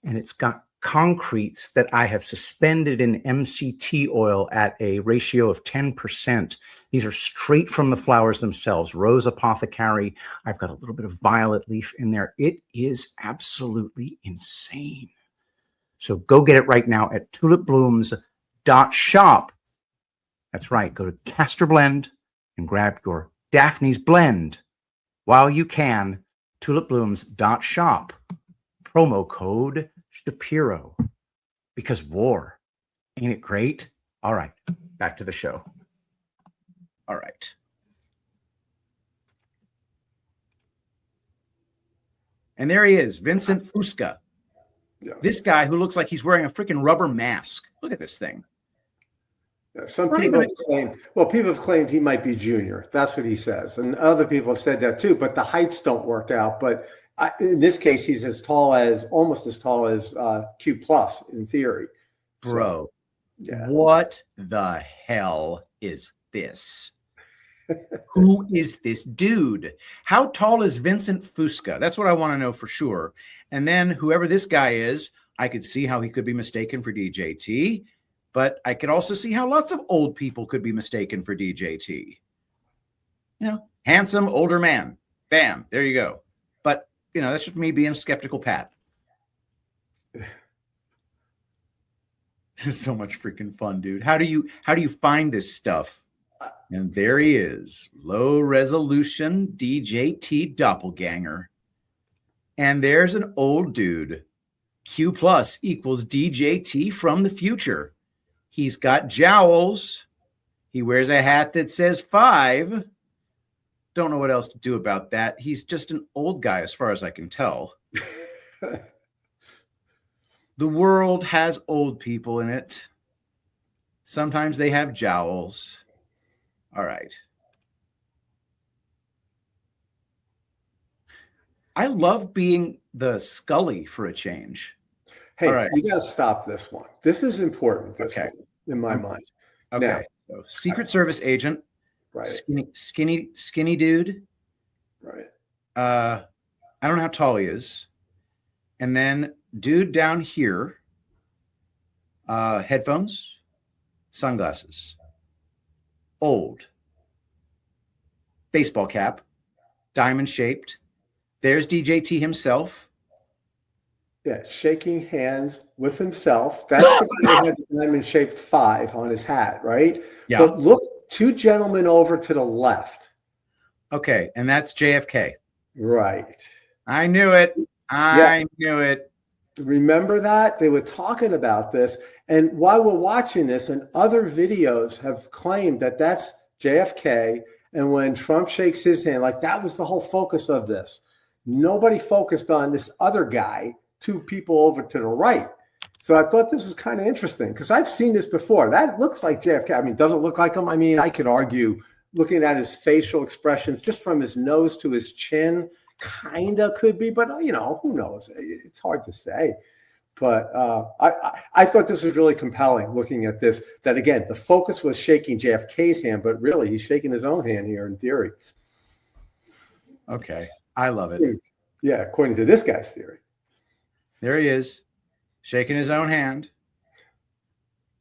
And it's got concretes that I have suspended in MCT oil at a ratio of 10%. These are straight from the flowers themselves. Rose Apothecary. I've got a little bit of violet leaf in there. It is absolutely insane. So go get it right now at tulipblooms.shop. That's right. Go to Castor Blend and grab your Daphne's blend while you can. Tulipblooms.shop. Promo code Shapiro, because war. Ain't it great? All right, back to the show. All right. And there he is, Vincent Fusca. Yeah. This guy who looks like he's wearing a freaking rubber mask. Look at this thing. Yeah, people have claimed he might be junior. That's what he says. And other people have said that too, but the heights don't work out. But in this case, he's almost as tall as Q plus in theory. Bro, so, yeah. What the hell is this? Who is this dude? How tall is Vincent Fusca? That's what I want to know for sure. And then whoever this guy is, I could see how he could be mistaken for DJT, but I could also see how lots of old people could be mistaken for DJT. You know, handsome older man. Bam, there you go. But you know, that's just me being skeptical, Pat. This is so much freaking fun, dude. How do you find this stuff? And there he is, low resolution DJT doppelganger. And there's an old dude. Q plus equals DJT from the future. He's got jowls. He wears a hat that says 5. Don't know what else to do about that. He's just an old guy as far as I can tell. The world has old people in it. Sometimes they have jowls. All right. I love being the Scully for a change. Hey, all right. You got to stop this one. This is important. One, in my mind. Okay. Now, so Secret Service agent. Right. Skinny dude. Right. I don't know how tall he is. And then dude down here, headphones, sunglasses, old, baseball cap, diamond shaped. There's DJT himself. Yeah, shaking hands with himself. That's the guy who had the diamond shaped 5 on his hat, right? Yeah. But look, 2 gentlemen over to the left. Okay, and that's JFK. Right. I knew it. I knew it. Remember that? They were talking about this. And while we're watching this, and other videos have claimed that that's JFK. And when Trump shakes his hand, like that was the whole focus of this. Nobody focused on this other guy, 2 people over to the right. So I thought this was kind of interesting because I've seen this before. That looks like JFK. I mean, does it look like him? I mean, I could argue looking at his facial expressions, just from his nose to his chin, kind of could be, but you know, who knows? It's hard to say. But I thought this was really compelling looking at this, that again, the focus was shaking JFK's hand, but really he's shaking his own hand here in theory. Okay. I love it. Yeah, according to this guy's theory. There he is, shaking his own hand.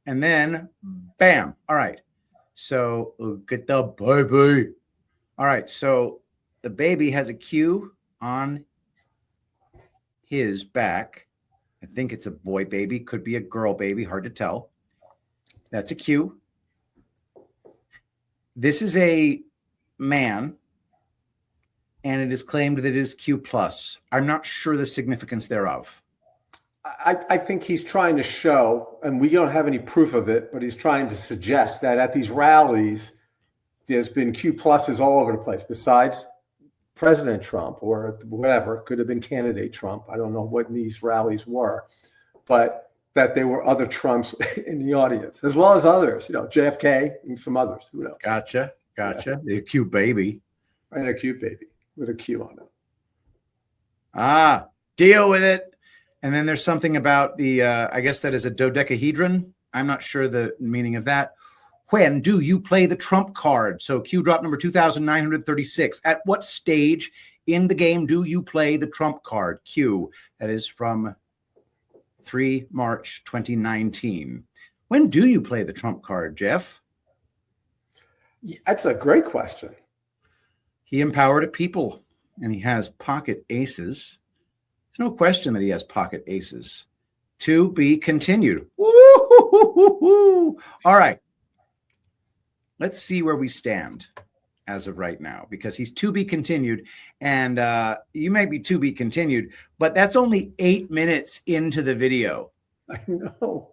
And then, bam. All right. So look at the baby. All right. So the baby has a Q on his back. I think it's a boy baby. Could be a girl baby. Hard to tell. That's a Q. This is a man. And it is claimed that it is Q plus. I'm not sure the significance thereof. I think he's trying to show, and we don't have any proof of it, but he's trying to suggest that at these rallies, there's been Q pluses all over the place. Besides President Trump or whatever, could have been candidate Trump. I don't know what these rallies were, but that there were other Trumps in the audience, as well as others, JFK and some others. Who knows? Gotcha. Yeah. The cute baby. And a cute baby with a Q on it. Deal with it. And then there's something about the, I guess that is a dodecahedron. I'm not sure the meaning of that. When do you play the trump card? So Q drop number 2,936. At what stage in the game do you play the trump card? Q. That is from 3 March 2019. When do you play the trump card, Jeff? That's a great question. He empowered people, and he has pocket aces. There's no question that he has pocket aces. To be continued. Woo-hoo-hoo-hoo-hoo. All right. Let's see where we stand as of right now, because he's to be continued, and you may be to be continued, but that's only 8 minutes into the video. I know.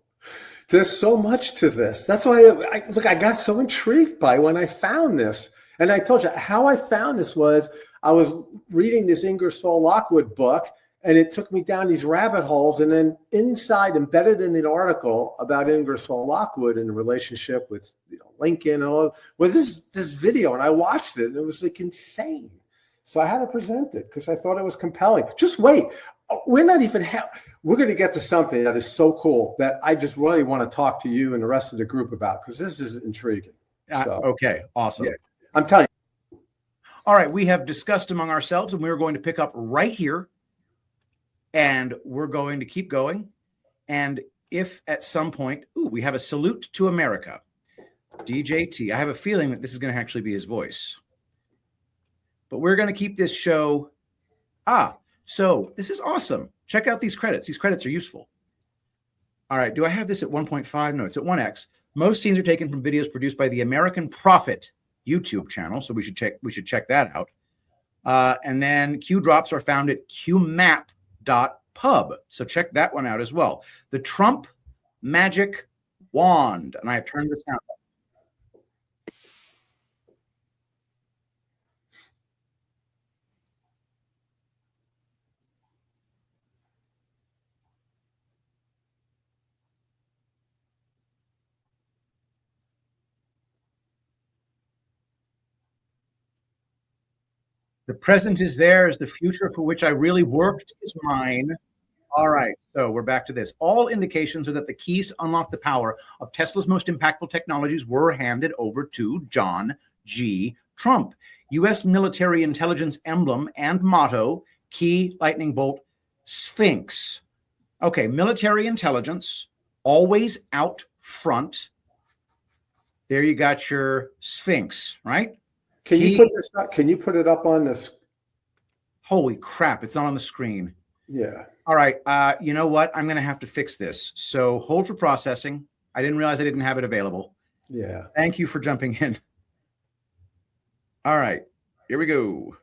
There's so much to this. That's why I got so intrigued by when I found this. And I told you how I found this was I was reading this Ingersoll Lockwood book, and it took me down these rabbit holes. And then inside, embedded in an article about Ingersoll Lockwood and the relationship with Lincoln and all, was this video. And I watched it, and it was like insane. So I had to present it because I thought it was compelling. Just wait. We're not even we're going to get to something that is so cool that I just really want to talk to you and the rest of the group about, because this is intriguing. Okay, awesome. Yeah, I'm telling you. All right, we have discussed among ourselves, and we're going to pick up right here, and we're going to keep going. And if at some point, we have a salute to America, DJT. I have a feeling that this is going to actually be his voice. But we're going to keep this show. So this is awesome. Check out these credits. These credits are useful. All right. Do I have this at 1.5? No, it's at 1x. Most scenes are taken from videos produced by the American Prophet YouTube channel. So we should check that out. And then Q drops are found at qmap.pub. So check that one out as well. The Trump Magic Wand. And I have turned this down. The present is theirs. The future for which I really worked is mine. All right. So we're back to this. All indications are that the keys to unlock the power of Tesla's most impactful technologies were handed over to John G. Trump. U.S. military intelligence emblem and motto, key lightning bolt, Sphinx. Okay. Military intelligence, always out front. There you got your Sphinx, right? Can you put this up? Can you put it up on this? Holy crap, it's not on the screen. Yeah. All right. You know what? I'm going to have to fix this. So hold for processing. I didn't realize I didn't have it available. Yeah. Thank you for jumping in. All right. Here we go.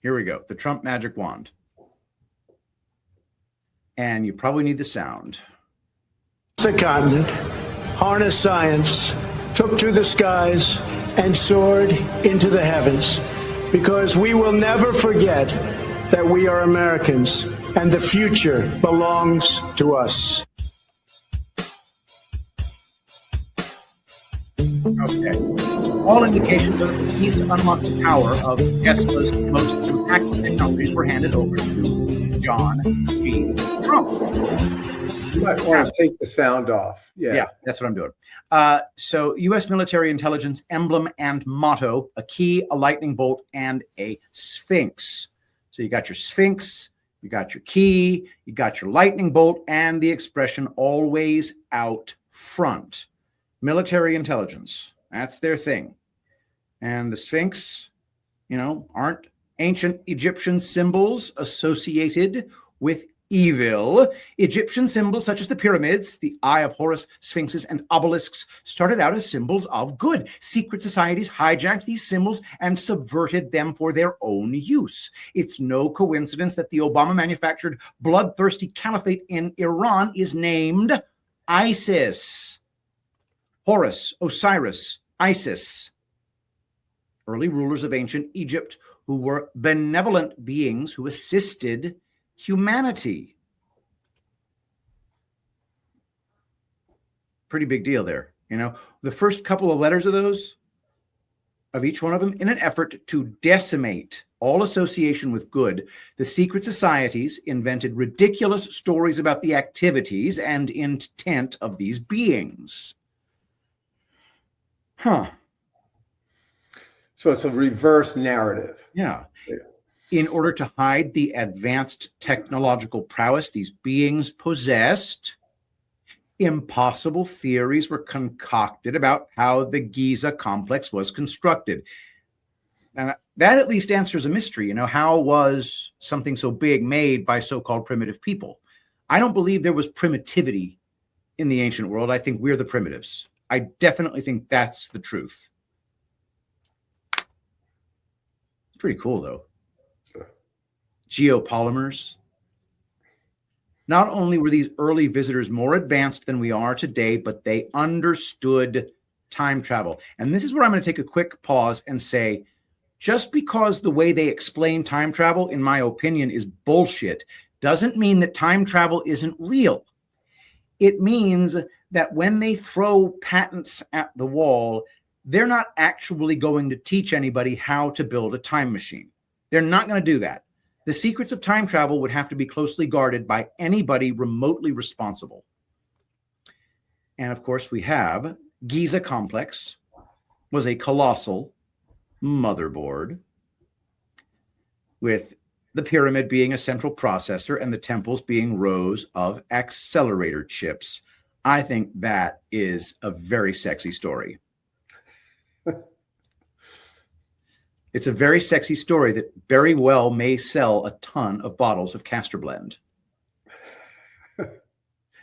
Here we go. The Trump Magic Wand. And you probably need the sound. The continent, harnessed science, took to the skies, and soared into the heavens. Because we will never forget that we are Americans, and the future belongs to us. Okay. All indications are that the keys to unlock the power of Tesla's most impactful technologies were handed over to John G. Trump. You might want to take the sound off. Yeah, that's what I'm doing. So U.S. military intelligence emblem and motto, a key, a lightning bolt, and a Sphinx. So you got your Sphinx, you got your key, you got your lightning bolt, and the expression always out front. Military intelligence, that's their thing. And the Sphinx, aren't ancient Egyptian symbols associated with evil. Egyptian symbols such as the pyramids, the Eye of Horus, sphinxes, and obelisks started out as symbols of good. Secret societies hijacked these symbols and subverted them for their own use. It's no coincidence that the Obama-manufactured bloodthirsty caliphate in Iran is named Isis. Horus, Osiris, Isis. Early rulers of ancient Egypt who were benevolent beings who assisted humanity. Pretty big deal there. You know, the first couple of letters of each one of them, in an effort to decimate all association with good, the secret societies invented ridiculous stories about the activities and intent of these beings. Huh. So it's a reverse narrative. Yeah. In order to hide the advanced technological prowess these beings possessed, impossible theories were concocted about how the Giza complex was constructed. And that at least answers a mystery. You know, how was something so big made by so-called primitive people? I don't believe there was primitivity in the ancient world. I think we're the primitives. I definitely think that's the truth. Pretty cool, though. Geopolymers. Not only were these early visitors more advanced than we are today, but they understood time travel. And this is where I'm going to take a quick pause and say, just because the way they explain time travel, in my opinion, is bullshit, doesn't mean that time travel isn't real. It means that when they throw patents at the wall, they're not actually going to teach anybody how to build a time machine. They're not going to do that. The secrets of time travel would have to be closely guarded by anybody remotely responsible. And of course, we have Giza Complex was a colossal motherboard with the pyramid being a central processor and the temples being rows of accelerator chips. I think that is a very sexy story. It's a very sexy story that very well may sell a ton of bottles of Castor Blend.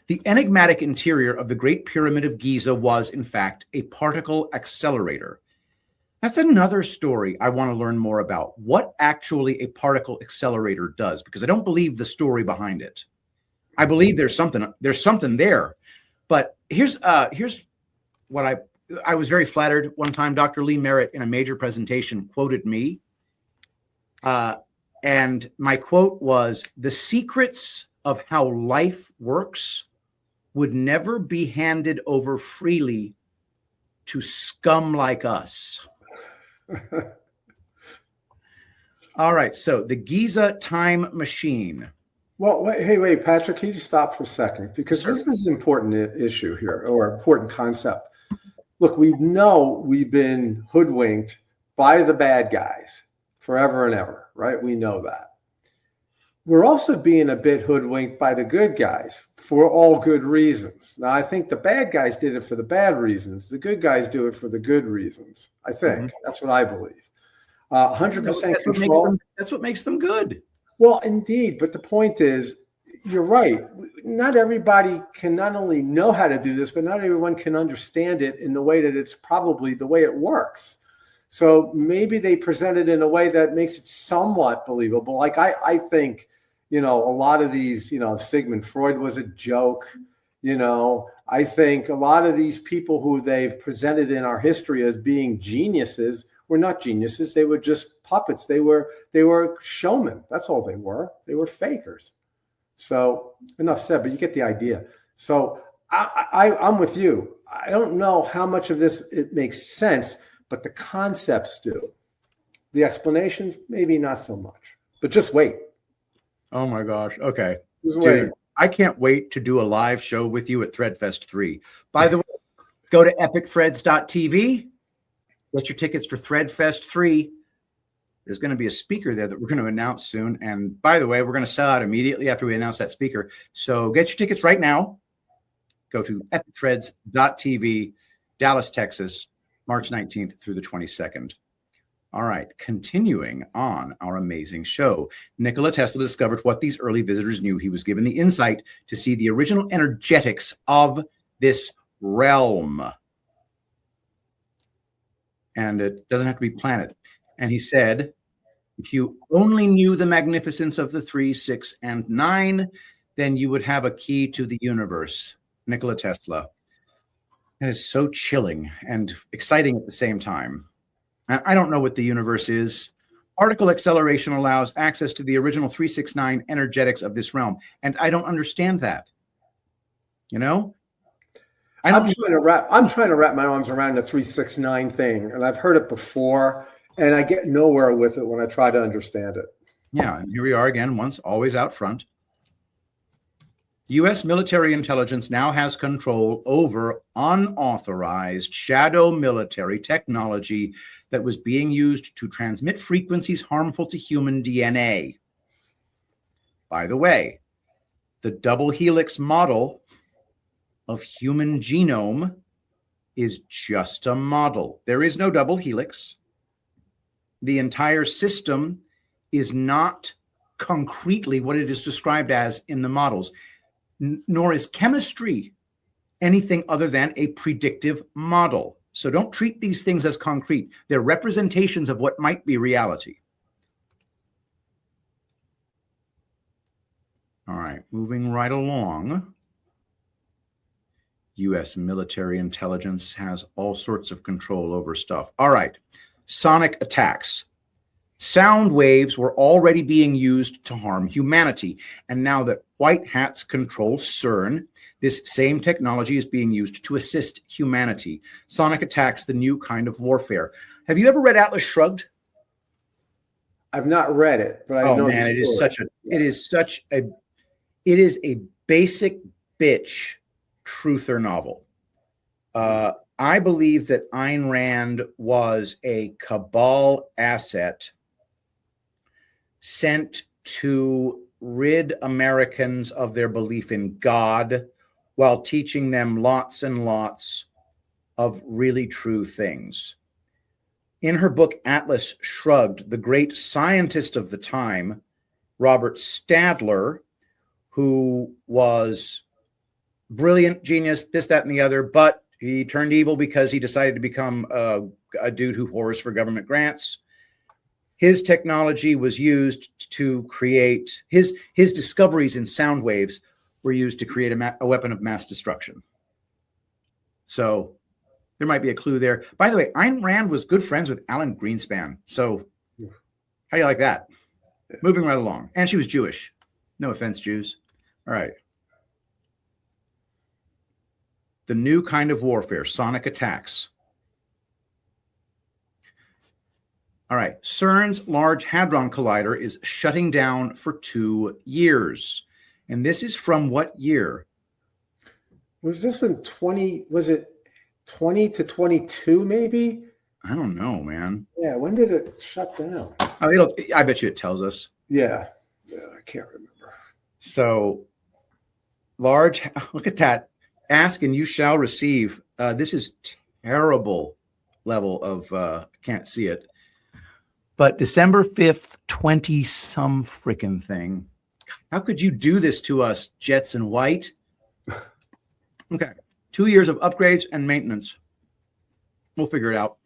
The enigmatic interior of the Great Pyramid of Giza was, in fact, a particle accelerator. That's another story I want to learn more about. What actually a particle accelerator does, because I don't believe the story behind it. I believe there's something there. But here's what I was very flattered one time. Dr. Lee Merritt in a major presentation quoted me. And my quote was, "The secrets of how life works would never be handed over freely to scum like us." All right. So the Giza time machine. Well, wait, Patrick, can you stop for a second? Because this is an important issue here, or important concept. Look, we know we've been hoodwinked by the bad guys forever and ever, right? We know that. We're also being a bit hoodwinked by the good guys for all good reasons. Now, I think the bad guys did it for the bad reasons. The good guys do it for the good reasons. I think that's what I believe. 100% control. That's what makes them good. Well, indeed. But the point is, you're right. Not everybody can not only know how to do this, but not everyone can understand it in the way that it's probably the way it works. So maybe they present it in a way that makes it somewhat believable. Like I think, a lot of these, Sigmund Freud was a joke. I think a lot of these people who they've presented in our history as being geniuses were not geniuses. They were just puppets. They were showmen. That's all they were. They were fakers. So enough said, but you get the idea. So I'm with you. I don't know how much of this it makes sense, but the concepts do. The explanations, maybe not so much. But just wait. Oh my gosh. Okay. Just wait. Dude, I can't wait to do a live show with you at Threadfest 3. By the way, go to epicthreads.tv. Get your tickets for Threadfest 3. There's going to be a speaker there that we're going to announce soon. And by the way, we're going to sell out immediately after we announce that speaker. So get your tickets right now. Go to epicthreads.tv, Dallas, Texas, March 19th through the 22nd. All right, continuing on our amazing show. Nikola Tesla discovered what these early visitors knew. He was given the insight to see the original energetics of this realm. And it doesn't have to be planet. And he said, if you only knew the magnificence of the 3, 6, and 9, then you would have a key to the universe. Nikola Tesla. It is so chilling and exciting at the same time. I don't know what the universe is. Particle acceleration allows access to the original 369 energetics of this realm. And I don't understand that. You know? I'm trying to wrap my arms around the 369 thing, and I've heard it before, and I get nowhere with it when I try to understand it. Yeah, and here we are again, once always out front. U.S. military intelligence now has control over unauthorized shadow military technology that was being used to transmit frequencies harmful to human DNA. By the way, the double helix model of human genome is just a model. There is no double helix. The entire system is not concretely what it is described as in the models, nor is chemistry anything other than a predictive model. So don't treat these things as concrete. They're representations of what might be reality. All right, moving right along. U.S. military intelligence has all sorts of control over stuff. All right, sonic attacks. Sound waves were already being used to harm humanity. And now that white hats control CERN, this same technology is being used to assist humanity. Sonic attacks, the new kind of warfare. Have you ever read Atlas Shrugged? I've not read it, but I know. Man, it is a basic bitch truther novel. I believe that Ayn Rand was a cabal asset sent to rid Americans of their belief in God while teaching them lots and lots of really true things. In her book, Atlas Shrugged, the great scientist of the time, Robert Stadler, who was brilliant, genius, this, that, and the other, but he turned evil because he decided to become a dude who whores for government grants. His technology was used to create, his discoveries in sound waves were used to create a weapon of mass destruction. So there might be a clue there. By the way, Ayn Rand was good friends with Alan Greenspan. So how do you like that? Moving right along. And she was Jewish. No offense, Jews. All right. The new kind of warfare, sonic attacks. All right, CERN's Large Hadron Collider is shutting down for 2 years. And this is from what year? Was this in 20, was it 20 to 22 maybe? I don't know, man. Yeah, when did it shut down? Oh, I bet you it tells us. Yeah, I can't remember. So look at that. Ask and you shall receive. This is terrible level of, can't see it. But December 5th, 20-some freaking thing. How could you do this to us, Jets and White? Okay. 2 years of upgrades and maintenance. We'll figure it out.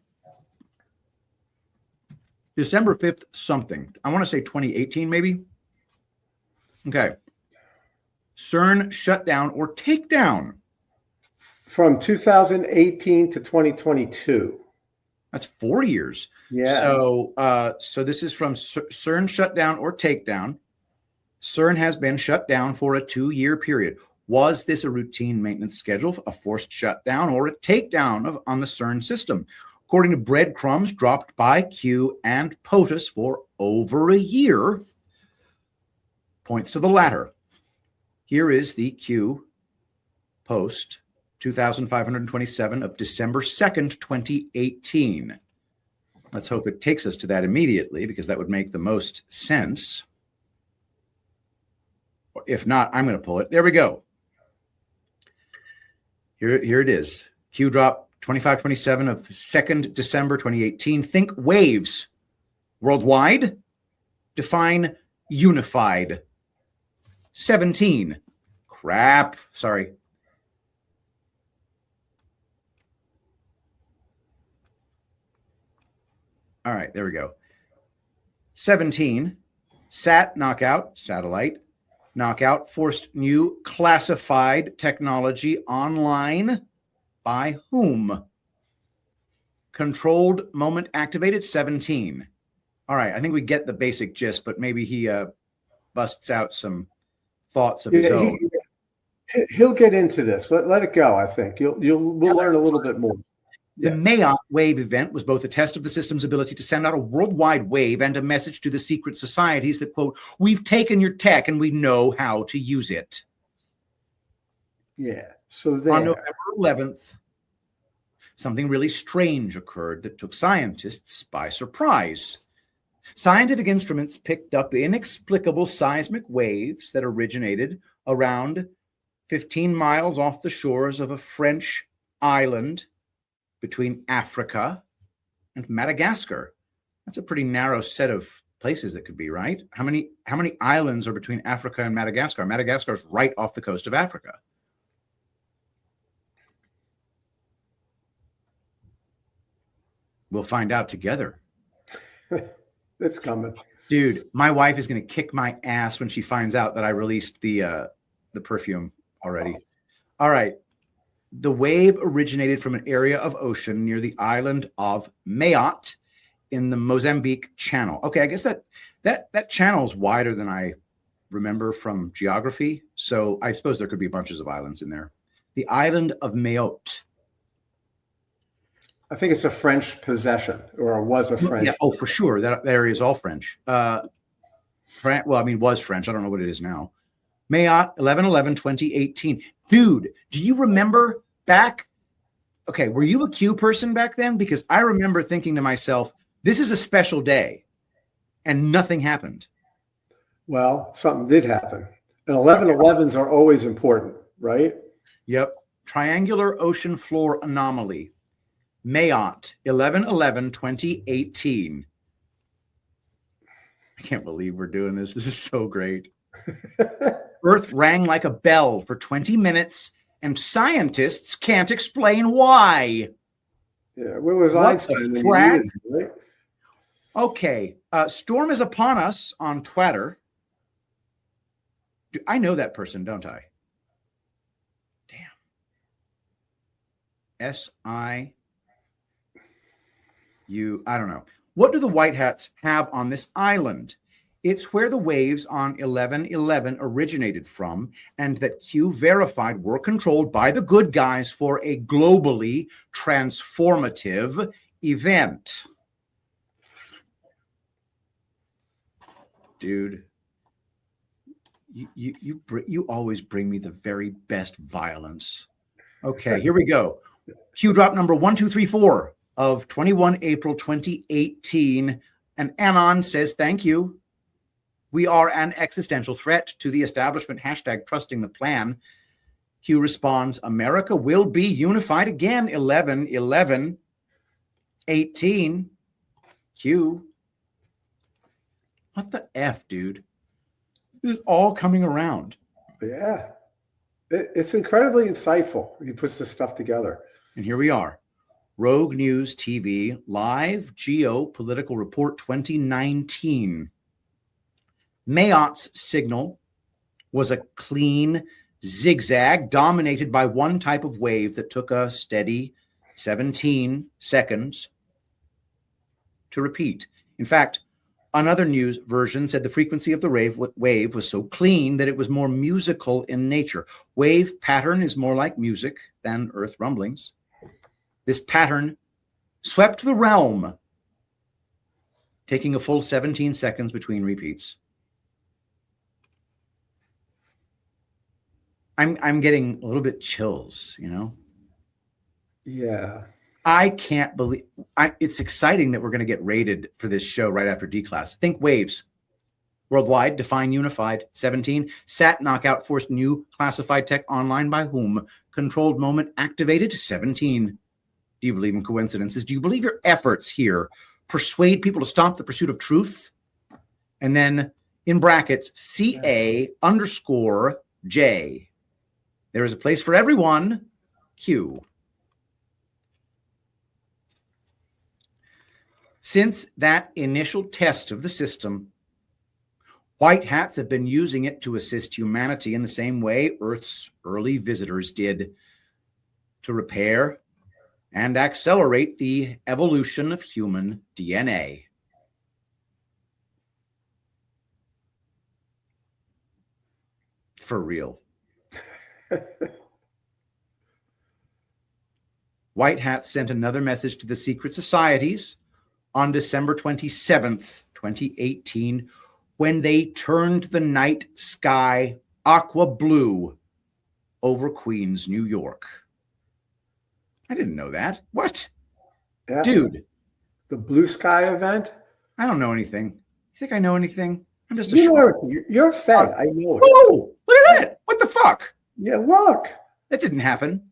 December 5th, something. I want to say 2018, maybe. Okay. CERN shutdown or takedown. From 2018 to 2022. That's 4 years. Yeah. So this is from CERN shutdown or takedown. CERN has been shut down for a 2-year period. Was this a routine maintenance schedule, a forced shutdown, or a takedown on the CERN system? According to breadcrumbs dropped by Q and POTUS for over a year, points to the latter. Here is the Q post 2527 of December 2nd, 2018. Let's hope it takes us to that immediately, because that would make the most sense. If not, I'm going to pull it. There we go. Here it is. Q drop 2527 of 2nd December 2018. Think waves. Worldwide. Define unified. 17. Crap. Sorry. All right, there we go. 17. Sat knockout, satellite. Knockout forced new classified technology online by whom? Controlled moment activated 17. All right, I think we get the basic gist, but maybe he busts out some thoughts of his own. He'll get into this. Let it go. I think we'll learn a little bit more. The Mayot wave event was both a test of the system's ability to send out a worldwide wave and a message to the secret societies that, quote, we've taken your tech and we know how to use it. Yeah. So then on November 11th, something really strange occurred that took scientists by surprise. Scientific instruments picked up inexplicable seismic waves that originated around 15 miles off the shores of a French island between Africa and Madagascar. That's a pretty narrow set of places that could be, right? How many islands are between Africa and Madagascar? Madagascar is right off the coast of Africa. We'll find out together. It's coming. Dude, my wife is going to kick my ass when she finds out that I released the perfume already. All right. The wave originated from an area of ocean near the island of Mayot in the Mozambique Channel. Okay, I guess that channel is wider than I remember from geography, so I suppose there could be bunches of islands in there. The island of Mayotte. I think it's a French possession, or was a French. Yeah, oh, for sure. That area is all French. Was French. I don't know what it is now. Mayot, 11/11/2018. Dude, do you remember back? Okay, were you a Q person back then? Because I remember thinking to myself, this is a special day, and nothing happened. Well, something did happen. And 11/11s are always important, right? Yep. Triangular ocean floor anomaly. Mayot, 11/11/2018. I can't believe we're doing this. This is so great. Earth rang like a bell for 20 minutes, and scientists can't explain why. Yeah, where was What Einstein? the when frack? he needed him, right? Okay, storm is upon us on Twitter. I know that person, don't I? Damn. I don't know. What do the White Hats have on this island? It's where the waves on 11/11 originated from, and that Q verified were controlled by the good guys for a globally transformative event. Dude, you always bring me the very best violence. Okay, here we go. Q drop number 1234 of 21 April 2018. And Anon says, thank you. We are an existential threat to the establishment. Hashtag trusting the plan. Q responds, America will be unified again. 11/11/18. Q. What the F, dude? This is all coming around. Yeah. It's incredibly insightful. He puts this stuff together. And here we are. Rogue News TV, live geopolitical report 2019. Mayot's signal was a clean zigzag dominated by one type of wave that took a steady 17 seconds to repeat. In fact, another news version said the frequency of the wave was so clean that it was more musical in nature. Wave pattern is more like music than earth rumblings. This pattern swept the realm, taking a full 17 seconds between repeats. I'm getting a little bit chills, you know? Yeah. I can't believe it's exciting that we're going to get rated for this show right after D-Class. Think waves. Worldwide, define unified. 17. Sat knockout forced new classified tech online by whom? Controlled moment activated. 17. Do you believe in coincidences? Do you believe your efforts here persuade people to stop the pursuit of truth? And then in brackets, CA_J. There is a place for everyone. Q. Since that initial test of the system, White hats have been using it to assist humanity in the same way Earth's early visitors did, to repair and accelerate the evolution of human DNA. For real. White hats sent another message to the secret societies on December 27th, 2018, when they turned the night sky aqua blue over Queens, New York. I didn't know that. What? Yeah. Dude. The Blue Sky event? I don't know anything. You think I know anything? I'm just a You know everything. You're fed. I know it. Oh, look at that. What the fuck? Yeah, look. That didn't happen.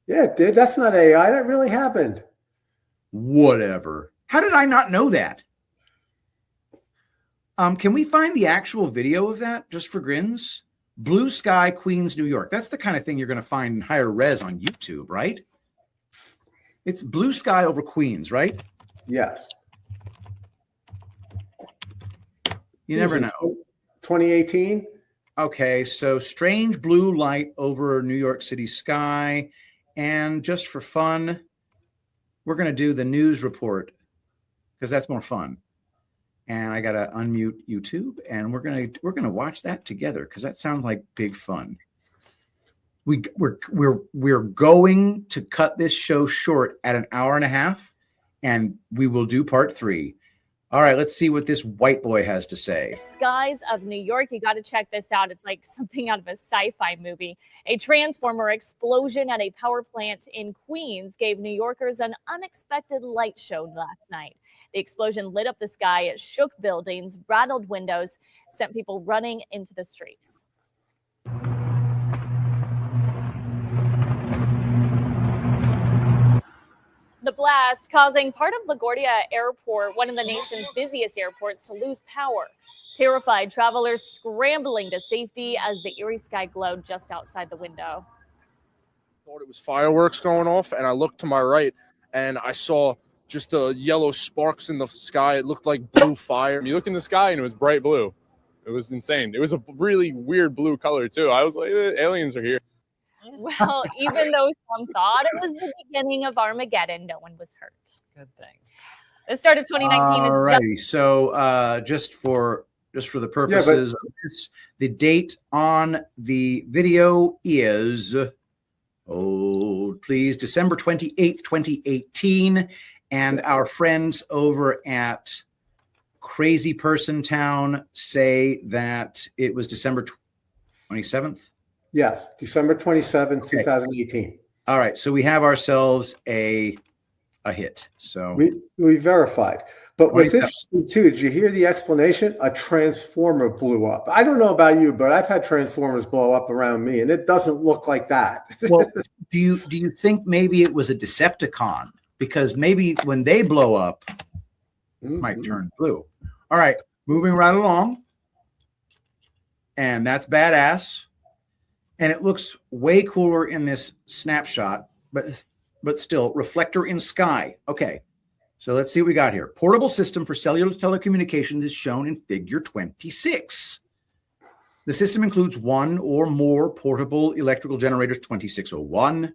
Yeah, it did. That's not AI. That really happened. Whatever. How did I not know that? Can we find the actual video of that just for grins? Blue Sky, Queens, New York. That's the kind of thing you're going to find in higher res on YouTube, right? It's Blue Sky over Queens, right? Yes. You never know. 2018? Okay, so strange blue light over New York City sky. And just for fun, we're going to do the news report because that's more fun. And I got to unmute YouTube, and we're going to watch that together because that sounds like big fun. We're going to cut this show short at an hour and a half, and we will do part 3. All right, let's see what this white boy has to say. Skies of New York. You got to check this out. It's like something out of a sci-fi movie. A transformer explosion at a power plant in Queens gave New Yorkers an unexpected light show last night. The explosion lit up the sky, it shook buildings, rattled windows, sent people running into the streets. The blast causing part of LaGuardia Airport, one of the nation's busiest airports, to lose power. Terrified travelers scrambling to safety as the eerie sky glowed just outside the window. Thought it was fireworks going off, and I looked to my right, and I saw just the yellow sparks in the sky. It looked like blue fire. You look in the sky, and it was bright blue. It was insane. It was a really weird blue color, too. I was like, aliens are here. Well, even though some thought it was the beginning of Armageddon, no one was hurt. Good thing. The start of 2019 is Alrighty, so just for the purposes of this, the date on the video is, December 28th, 2018. And our friends over at Crazy Person Town say that it was December 27th. Yes, December 27th, Okay. 2018. All right, so we have ourselves a hit. So We verified. But what's 27. interesting, too, did you hear the explanation? A transformer blew up. I don't know about you, but I've had transformers blow up around me, and it doesn't look like that. well, do you think maybe it was a Decepticon? Because maybe when they blow up, it might turn blue. All right, moving right along. And that's badass. And it looks way cooler in this snapshot, but still, reflector in sky. Okay, so let's see what we got here. Portable system for cellular telecommunications is shown in figure 26. The system includes one or more portable electrical generators, 2601,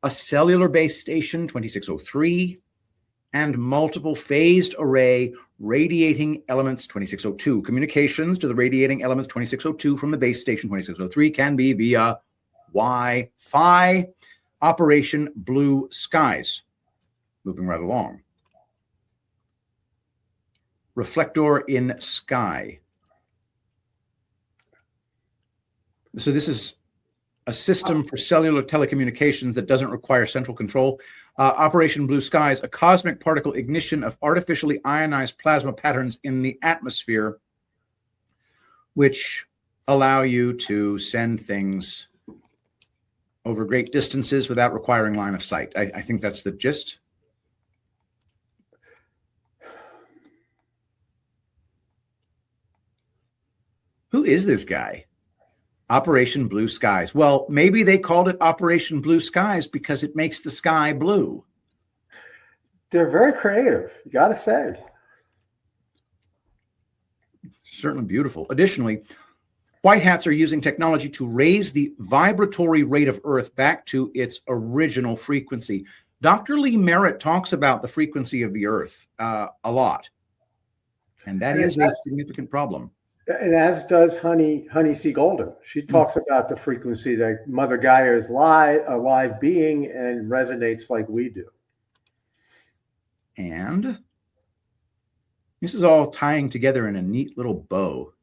a cellular base station, 2603, and multiple phased array radiating elements, 2602. Communications to the radiating elements 2602 from the base station 2603 can be via Wi-Fi. Operation Blue Skies. Moving right along. Reflector in sky. So this is a system for cellular telecommunications that doesn't require central control. Operation Blue Skies, a cosmic particle ignition of artificially ionized plasma patterns in the atmosphere, which allow you to send things over great distances without requiring line of sight. I think that's the gist. Who is this guy? Operation Blue Skies. Well, maybe they called it Operation Blue Skies because it makes the sky blue. They're very creative, you got to say. certainly beautiful. Additionally, white hats are using technology to raise the vibratory rate of Earth back to its original frequency. Dr. Lee Merritt talks about the frequency of the Earth a lot, and that is a significant problem. And as does Honey C. Golden. She talks about the frequency that Mother Gaia is a live being and resonates like we do. And this is all tying together in a neat little bow.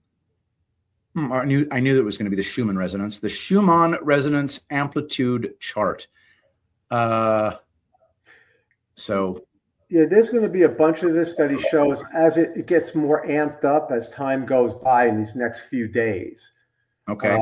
I knew that it was going to be the Schumann resonance, the Schumann resonance amplitude chart. Yeah, there's going to be a bunch of this that he shows as it gets more amped up as time goes by in these next few days. Okay.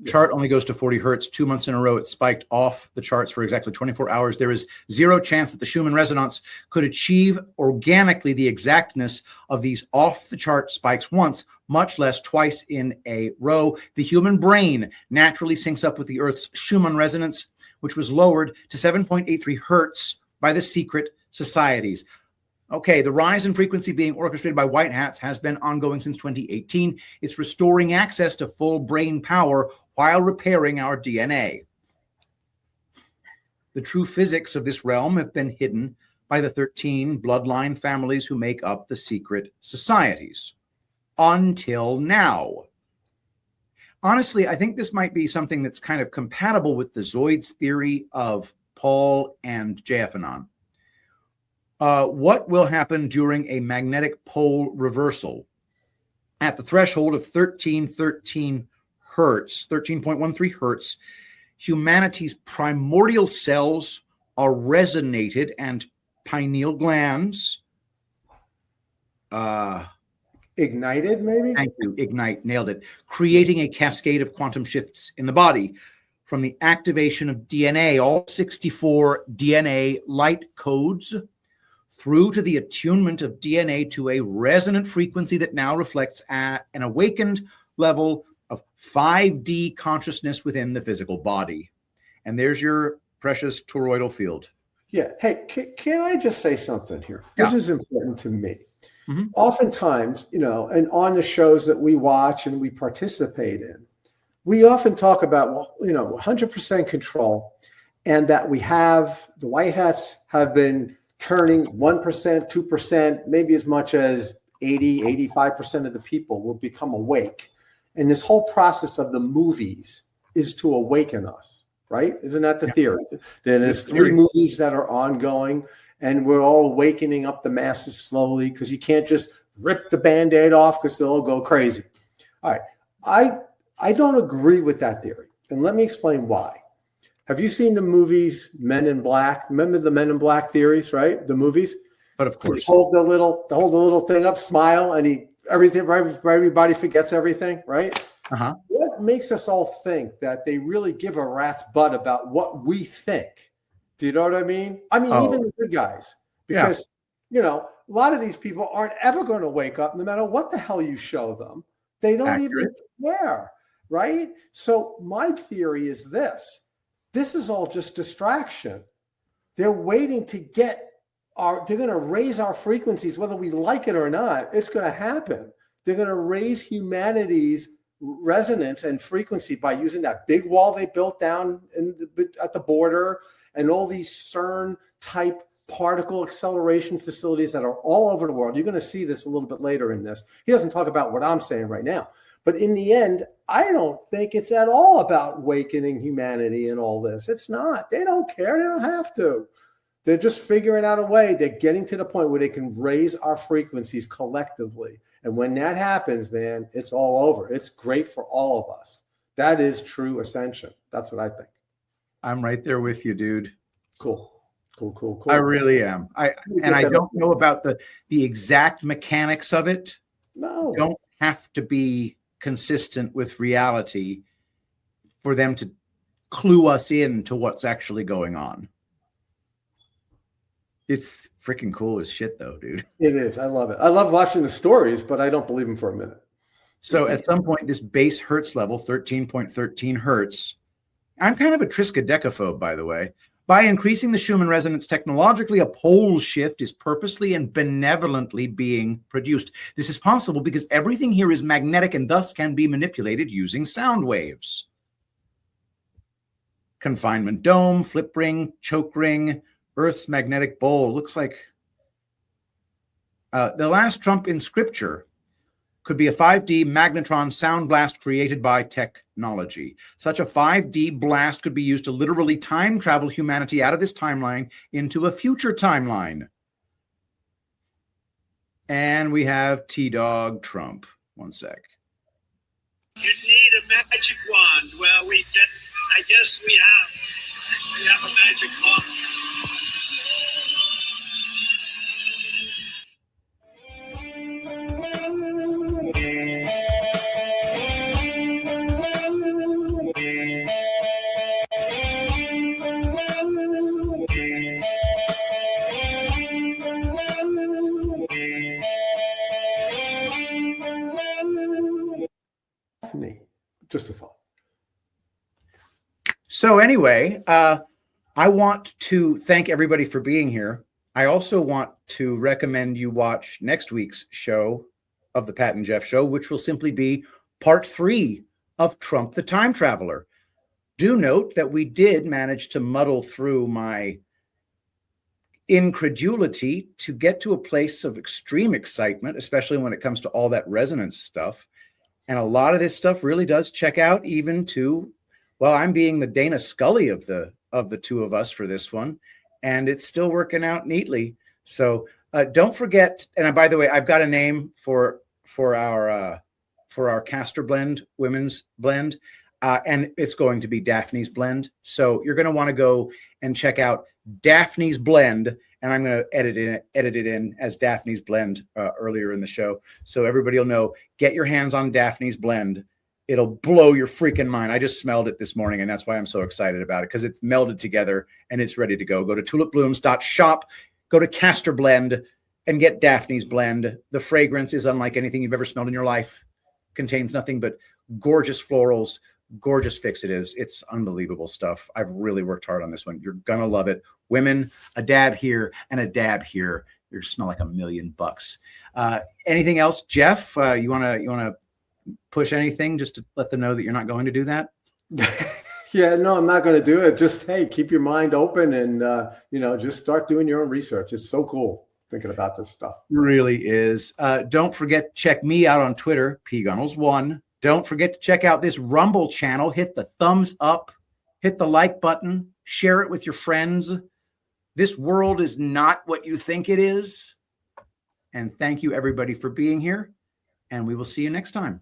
Chart only goes to 40 hertz. 2 months in a row, it spiked off the charts for exactly 24 hours. There is zero chance that the Schumann resonance could achieve organically the exactness of these off-the-chart spikes once, much less twice in a row. The human brain naturally syncs up with the Earth's Schumann resonance, which was lowered to 7.83 hertz by the secret societies. Okay, the rise in frequency being orchestrated by white hats has been ongoing since 2018. It's restoring access to full brain power while repairing our DNA. The true physics of this realm have been hidden by the 13 bloodline families who make up the secret societies. Until now. Honestly, I think this might be something that's kind of compatible with the Zoids theory of Paul and JF-Anon. What will happen during a magnetic pole reversal? At the threshold of 1313 hertz, 13.13 hertz, humanity's primordial cells are resonated and pineal glands Ignited, maybe? Thank you. Ignite. Nailed it. Creating a cascade of quantum shifts in the body from the activation of DNA, all 64 DNA light codes, through to the attunement of DNA to a resonant frequency that now reflects at an awakened level of 5D consciousness within the physical body. And there's your precious toroidal field. Yeah. Hey, can I just say something here? Yeah. This is important to me. Mm-hmm. Oftentimes, and on the shows that we watch and we participate in, we often talk about, 100% control, and that we have, the white hats have been turning 1%, 2%, maybe as much as 80, 85% of the people will become awake. And this whole process of the movies is to awaken us, right? Isn't that the theory? Then there's 3 movies that are ongoing, and we're all awakening up the masses slowly, because you can't just rip the Band-Aid off because they'll all go crazy. All right. I don't agree with that theory. And let me explain why. Have you seen the movies Men in Black? Remember the Men in Black theories, right? The movies? But of course. Hold the little thing up, smile, and everybody forgets everything, right? Uh-huh. What makes us all think that they really give a rat's butt about what we think? Do you know what I mean? I mean, even the good guys, because, a lot of these people aren't ever going to wake up no matter what the hell you show them. They don't even care, right? So my theory is this. This is all just distraction. They're waiting to they're going to raise our frequencies, whether we like it or not. It's going to happen. They're going to raise humanity's resonance and frequency by using that big wall they built down at the border, and all these CERN-type particle acceleration facilities that are all over the world. You're going to see this a little bit later in this. He doesn't talk about what I'm saying right now. But in the end, I don't think it's at all about awakening humanity and all this. It's not. They don't care. They don't have to. They're just figuring out a way. They're getting to the point where they can raise our frequencies collectively. And when that happens, man, it's all over. It's great for all of us. That is true ascension. That's what I think. I'm right there with you, dude. Cool. I really am. I don't know about the exact mechanics of it. No. Don't have to be consistent with reality for them to clue us in to what's actually going on. It's freaking cool as shit, though, dude. It is. I love it. I love watching the stories, but I don't believe them for a minute. So at some point, this base hertz level, 13.13 hertz. I'm kind of a triskaidekaphobe, by the way. By increasing the Schumann resonance technologically, a pole shift is purposely and benevolently being produced. This is possible because everything here is magnetic and thus can be manipulated using sound waves. Confinement dome, flip ring, choke ring, Earth's magnetic bowl. Looks like the last trump in scripture could be a 5D magnetron sound blast created by technology. Such a 5D blast could be used to literally time travel humanity out of this timeline into a future timeline. And we have T-Dog Trump. One sec. You need a magic wand. Well, I guess we have a magic wand. Just a thought. So anyway, I want to thank everybody for being here. I also want to recommend you watch next week's show of the Pat and Jeff Show, which will simply be part 3 of Trump the Time Traveler. Do note that we did manage to muddle through my incredulity to get to a place of extreme excitement, especially when it comes to all that resonance stuff. And a lot of this stuff really does check out even to, well, I'm being the Dana Scully of the two of us for this one, and it's still working out neatly. So don't forget, and by the way, I've got a name for our Castor Blend, women's blend, and it's going to be Daphne's Blend. So you're going to want to go and check out Daphne's Blend, and I'm going to edit it in as Daphne's Blend earlier in the show. So everybody will know, get your hands on Daphne's Blend. It'll blow your freaking mind. I just smelled it this morning, and that's why I'm so excited about it, because it's melded together and it's ready to go. Go to tulipblooms.shop, go to Castor Blend, and get Daphne's Blend. The fragrance is unlike anything you've ever smelled in your life. Contains nothing but gorgeous florals, gorgeous fix it is. It's unbelievable stuff. I've really worked hard on this one. You're going to love it. Women, a dab here and a dab here. You smell like $1 million. Anything else, Jeff? You want to push anything just to let them know that you're not going to do that? Yeah, no, I'm not going to do it. Just, hey, keep your mind open and, just start doing your own research. It's so cool thinking about this stuff. Really is. Don't forget to check me out on Twitter, pgunnels1. Don't forget to check out this Rumble channel. Hit the thumbs up, hit the like button, share it with your friends. This world is not what you think it is. And thank you, everybody, for being here. And we will see you next time.